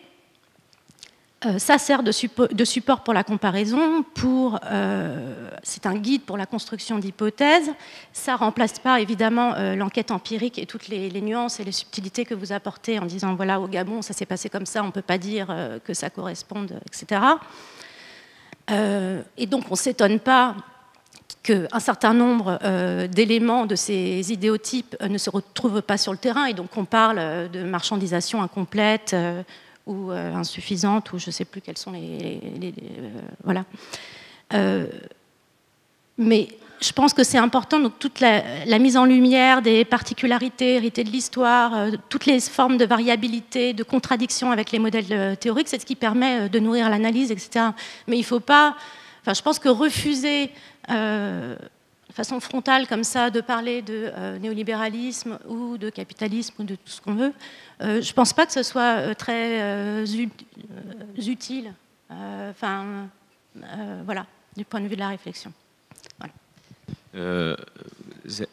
Ça sert de support pour la comparaison, c'est un guide pour la construction d'hypothèses. Ça ne remplace pas évidemment l'enquête empirique et toutes les nuances et les subtilités que vous apportez en disant voilà, au Gabon, ça s'est passé comme ça, on ne peut pas dire que ça corresponde, etc. Et donc on ne s'étonne pas qu'un certain nombre d'éléments de ces idéotypes ne se retrouvent pas sur le terrain, et donc on parle de marchandisation incomplète ou insuffisante, ou je ne sais plus quels sont voilà. Mais je pense que c'est important, donc toute la mise en lumière des particularités héritées de l'histoire, toutes les formes de variabilité, de contradiction avec les modèles théoriques, c'est ce qui permet de nourrir l'analyse, etc. Mais il ne faut pas... Enfin, je pense que refuser de façon frontale comme ça de parler de néolibéralisme ou de capitalisme ou de tout ce qu'on veut, je ne pense pas que ce soit très utile, voilà, du point de vue de la réflexion. Voilà.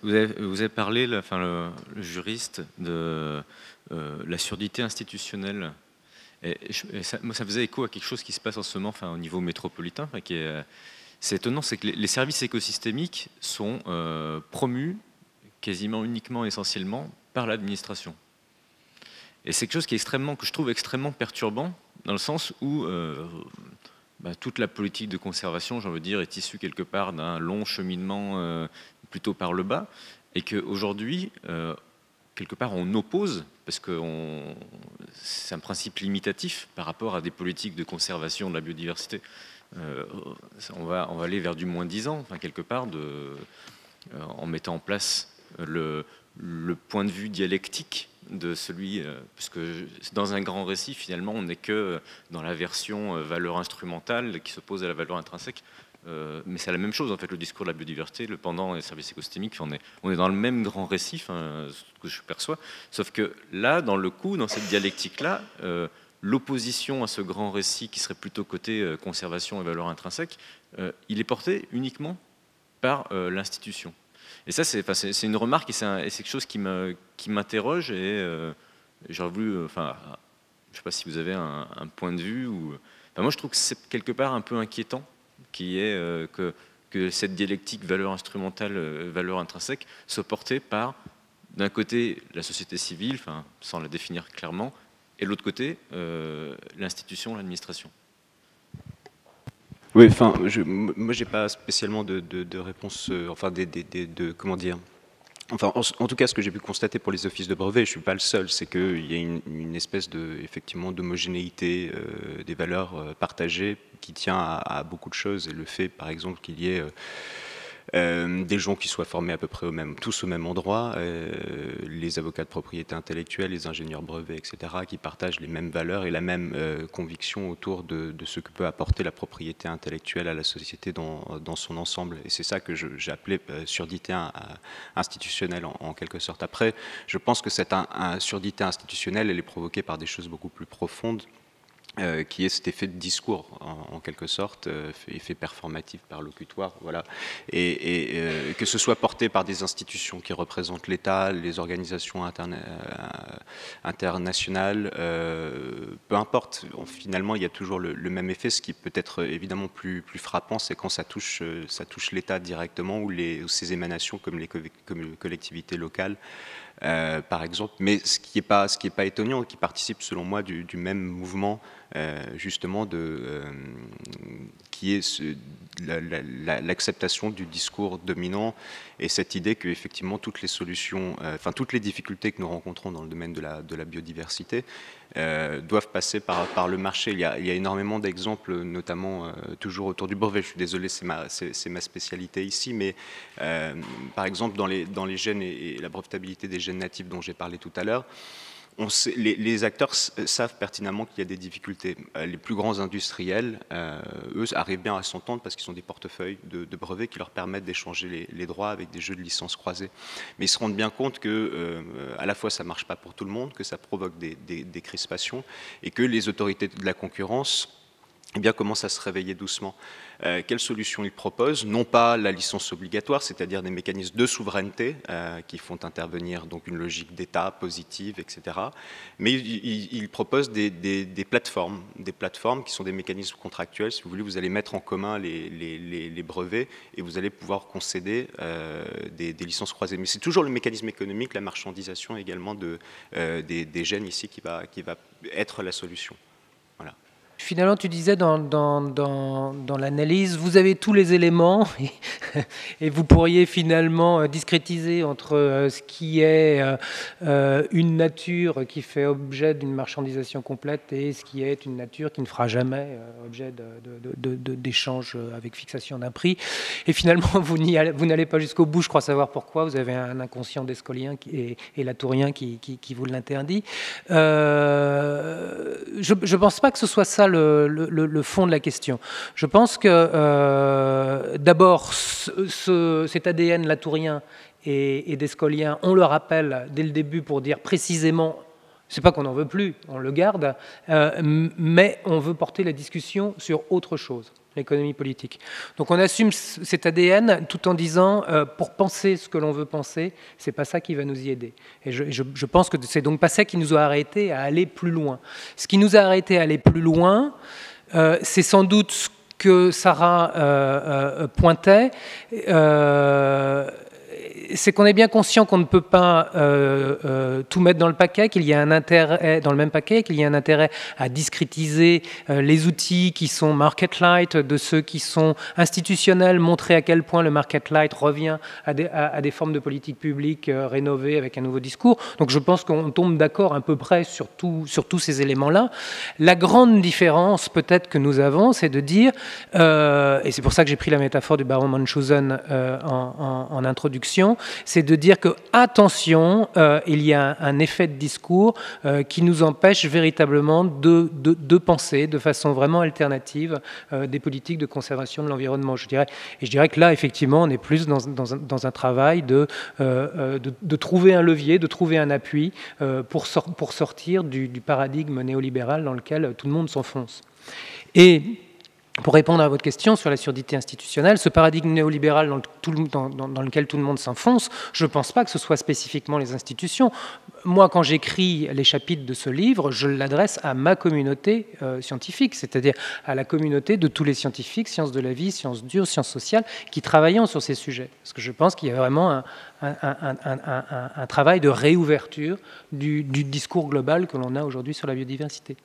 Vous avez parlé, le juriste, de la surdité institutionnelle. Moi, ça faisait écho à quelque chose qui se passe en ce moment au niveau métropolitain, c'est étonnant, c'est que les services écosystémiques sont promus quasiment uniquement, essentiellement, par l'administration. Et c'est quelque chose qui est que je trouve extrêmement perturbant, dans le sens où toute la politique de conservation, j'ai envie de dire, est issue quelque part d'un long cheminement plutôt par le bas, et qu'aujourd'hui, quelque part, on oppose, parce que c'est un principe limitatif par rapport à des politiques de conservation de la biodiversité. On va aller vers du moins 10 ans, quelque part, en mettant en place le point de vue dialectique de celui, puisque dans un grand récit, finalement, on n'est que dans la version valeur instrumentale qui s'oppose à la valeur intrinsèque. Mais c'est la même chose, en fait, le discours de la biodiversité, le pendant et les services écosystémiques, on est dans le même grand récit, ce que je perçois, sauf que là, dans cette dialectique-là, l'opposition à ce grand récit qui serait plutôt côté conservation et valeur intrinsèque, il est porté uniquement par l'institution. Et ça, c'est une remarque et c'est quelque chose qui m'interroge, et j'aurais voulu, je ne sais pas si vous avez un point de vue, moi je trouve que c'est quelque part un peu inquiétant, qui est que cette dialectique valeur instrumentale, valeur intrinsèque, soit portée par, d'un côté, la société civile, sans la définir clairement, et de l'autre côté, l'institution, l'administration. Oui, moi j'ai pas spécialement de réponse, comment dire. En tout cas, ce que j'ai pu constater pour les offices de brevet, je suis pas le seul, c'est qu'il y a une espèce effectivement d'homogénéité des valeurs partagées qui tient à beaucoup de choses, et le fait, par exemple, qu'il y ait des gens qui soient formés à peu près tous au même endroit, les avocats de propriété intellectuelle, les ingénieurs brevets, etc., qui partagent les mêmes valeurs et la même conviction autour de ce que peut apporter la propriété intellectuelle à la société dans son ensemble. Et c'est ça que j'ai appelé surdité institutionnelle en quelque sorte. Après, je pense que cette surdité institutionnelle, elle est provoquée par des choses beaucoup plus profondes, qui est cet effet de discours en quelque sorte, effet performatif, perlocutoire, voilà, et que ce soit porté par des institutions qui représentent l'État, les organisations internationales, peu importe, finalement il y a toujours le même effet. Ce qui peut être évidemment plus frappant, c'est quand ça touche l'État directement, ou ses émanations comme les collectivités locales, par exemple, mais ce qui est pas étonnant, qui participe selon moi du même mouvement, justement, qui est l'acceptation du discours dominant, et cette idée que effectivement toutes les solutions, toutes les difficultés que nous rencontrons dans le domaine de la biodiversité doivent passer par le marché. Il y a énormément d'exemples, notamment toujours autour du brevet. Je suis désolé, c'est ma spécialité ici, mais par exemple dans les gènes et la brevetabilité des gènes natifs dont j'ai parlé tout à l'heure, les acteurs savent pertinemment qu'il y a des difficultés. Les plus grands industriels, eux, arrivent bien à s'entendre parce qu'ils ont des portefeuilles de brevets qui leur permettent d'échanger les droits avec des jeux de licences croisés. Mais ils se rendent bien compte que, à la fois, ça ne marche pas pour tout le monde, que ça provoque des crispations, et que les autorités de la concurrence commencent à se réveiller doucement. Quelles solutions ils proposent? Non pas la licence obligatoire, c'est-à-dire des mécanismes de souveraineté qui font intervenir donc une logique d'État positive, etc. Mais ils proposent des plateformes qui sont des mécanismes contractuels. Si vous voulez, vous allez mettre en commun les brevets et vous allez pouvoir concéder des licences croisées. Mais c'est toujours le mécanisme économique, la marchandisation également des gènes ici qui va être la solution. Voilà. Finalement, tu disais dans l'analyse, vous avez tous les éléments et vous pourriez finalement discrétiser entre ce qui est une nature qui fait objet d'une marchandisation complète et ce qui est une nature qui ne fera jamais objet d'échange avec fixation d'un prix. Et finalement, vous n'allez pas jusqu'au bout, je crois savoir pourquoi. Vous avez un inconscient descolien et latourien qui vous l'interdit. Je ne pense pas que ce soit ça le fond de la question. Je pense que d'abord, cet ADN latourien et descolien, on le rappelle dès le début pour dire précisément, c'est pas qu'on n'en veut plus, on le garde, mais on veut porter la discussion sur autre chose, l'économie politique. Donc on assume cet ADN tout en disant, pour penser ce que l'on veut penser, c'est pas ça qui va nous y aider. Et je pense que c'est donc pas ça qui nous a arrêtés à aller plus loin. Ce qui nous a arrêtés à aller plus loin, c'est sans doute ce que Sarah pointait, c'est qu'on est bien conscient qu'on ne peut pas tout mettre dans le paquet, qu'il y a un intérêt dans le même paquet, qu'il y a un intérêt à discrétiser les outils qui sont market light de ceux qui sont institutionnels, montrer à quel point le market light revient à des formes de politique publique rénovées avec un nouveau discours. Donc je pense qu'on tombe d'accord à peu près sur tous ces éléments-là. La grande différence peut-être que nous avons, c'est de dire, et c'est pour ça que j'ai pris la métaphore du baron Munchausen en introduction, c'est de dire que, attention, il y a un effet de discours qui nous empêche véritablement de penser de façon vraiment alternative des politiques de conservation de l'environnement, je dirais. Et je dirais que là, effectivement, on est plus dans un travail de trouver un levier, de trouver un appui pour sortir du paradigme néolibéral dans lequel tout le monde s'enfonce. Et pour répondre à votre question sur la surdité institutionnelle, ce paradigme néolibéral dans lequel tout le monde s'enfonce, je ne pense pas que ce soit spécifiquement les institutions. Moi, quand j'écris les chapitres de ce livre, je l'adresse à ma communauté scientifique, c'est-à-dire à la communauté de tous les scientifiques, sciences de la vie, sciences dures, sciences sociales, qui travaillons sur ces sujets. Parce que je pense qu'il y a vraiment un travail de réouverture du discours global que l'on a aujourd'hui sur la biodiversité.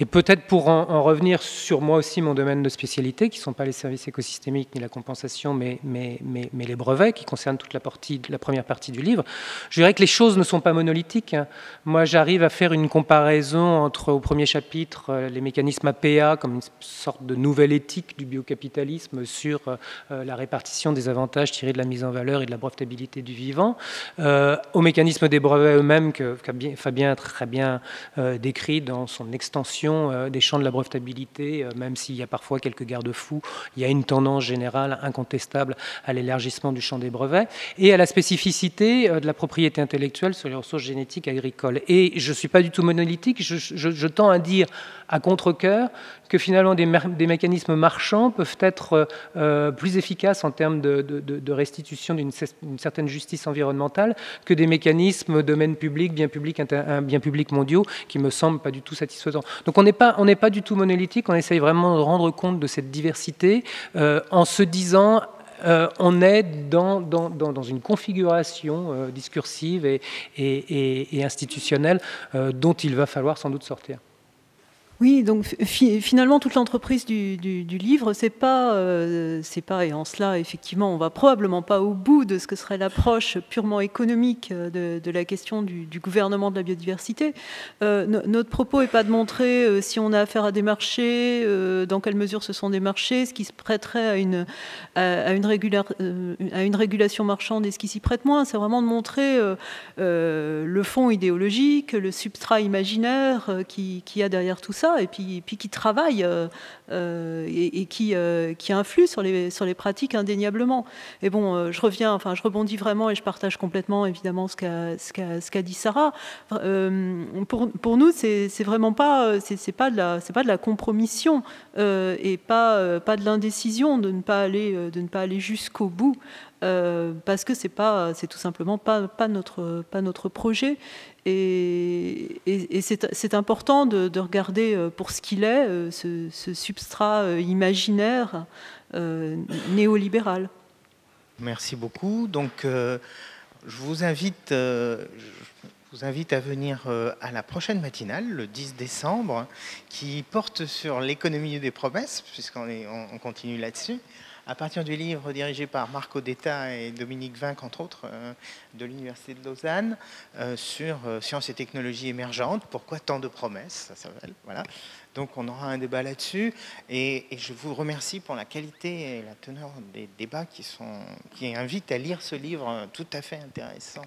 Et peut-être pour en revenir sur moi aussi, mon domaine de spécialité, qui ne sont pas les services écosystémiques ni la compensation, mais les brevets, qui concernent toute la première partie du livre, je dirais que les choses ne sont pas monolithiques. Moi, j'arrive à faire une comparaison entre, au premier chapitre, les mécanismes APA, comme une sorte de nouvelle éthique du biocapitalisme sur la répartition des avantages tirés de la mise en valeur et de la brevetabilité du vivant, aux mécanismes des brevets eux-mêmes, que Fabien a très bien décrit dans son extension des champs de la brevetabilité, même s'il y a parfois quelques garde-fous, il y a une tendance générale incontestable à l'élargissement du champ des brevets et à la spécificité de la propriété intellectuelle sur les ressources génétiques agricoles. Et je ne suis pas du tout monolithique, je tends à dire à contre-cœur que finalement des mécanismes marchands peuvent être plus efficaces en termes de restitution d'une certaine justice environnementale que des mécanismes domaine public, bien public mondiaux qui me semblent pas du tout satisfaisants. Donc on n'est pas du tout monolithique, on essaye vraiment de rendre compte de cette diversité en se disant on est dans une configuration discursive et institutionnelle dont il va falloir sans doute sortir. Oui, donc finalement, toute l'entreprise du livre, c'est pas, et en cela, effectivement, on va probablement pas au bout de ce que serait l'approche purement économique de la question du gouvernement de la biodiversité. Notre propos n'est pas de montrer si on a affaire à des marchés, dans quelle mesure ce sont des marchés, ce qui se prêterait à une régulation marchande et ce qui s'y prête moins. C'est vraiment de montrer le fond idéologique, le substrat imaginaire qui a derrière tout ça, et puis qui travaille et qui influe sur les pratiques indéniablement. Et bon, je rebondis vraiment et je partage complètement évidemment ce qu'a dit Sarah. Pour nous, c'est vraiment pas, c'est pas de la compromission et pas de l'indécision de ne pas aller jusqu'au bout. Parce que c'est tout simplement pas notre projet, et c'est important de regarder pour ce qu'il est, ce substrat imaginaire néolibéral. Merci beaucoup. Donc, je vous invite, vous invite à venir à la prochaine matinale, le 10 décembre, qui porte sur l'économie des promesses, puisqu'on continue là-dessus, à partir du livre dirigé par Marc Odetta et Dominique Vinck, entre autres, de l'Université de Lausanne, sur sciences et technologies émergentes. Pourquoi tant de promesses, ça s'appelle, voilà. Donc on aura un débat là-dessus. Et je vous remercie pour la qualité et la teneur des débats qui invitent à lire ce livre tout à fait intéressant.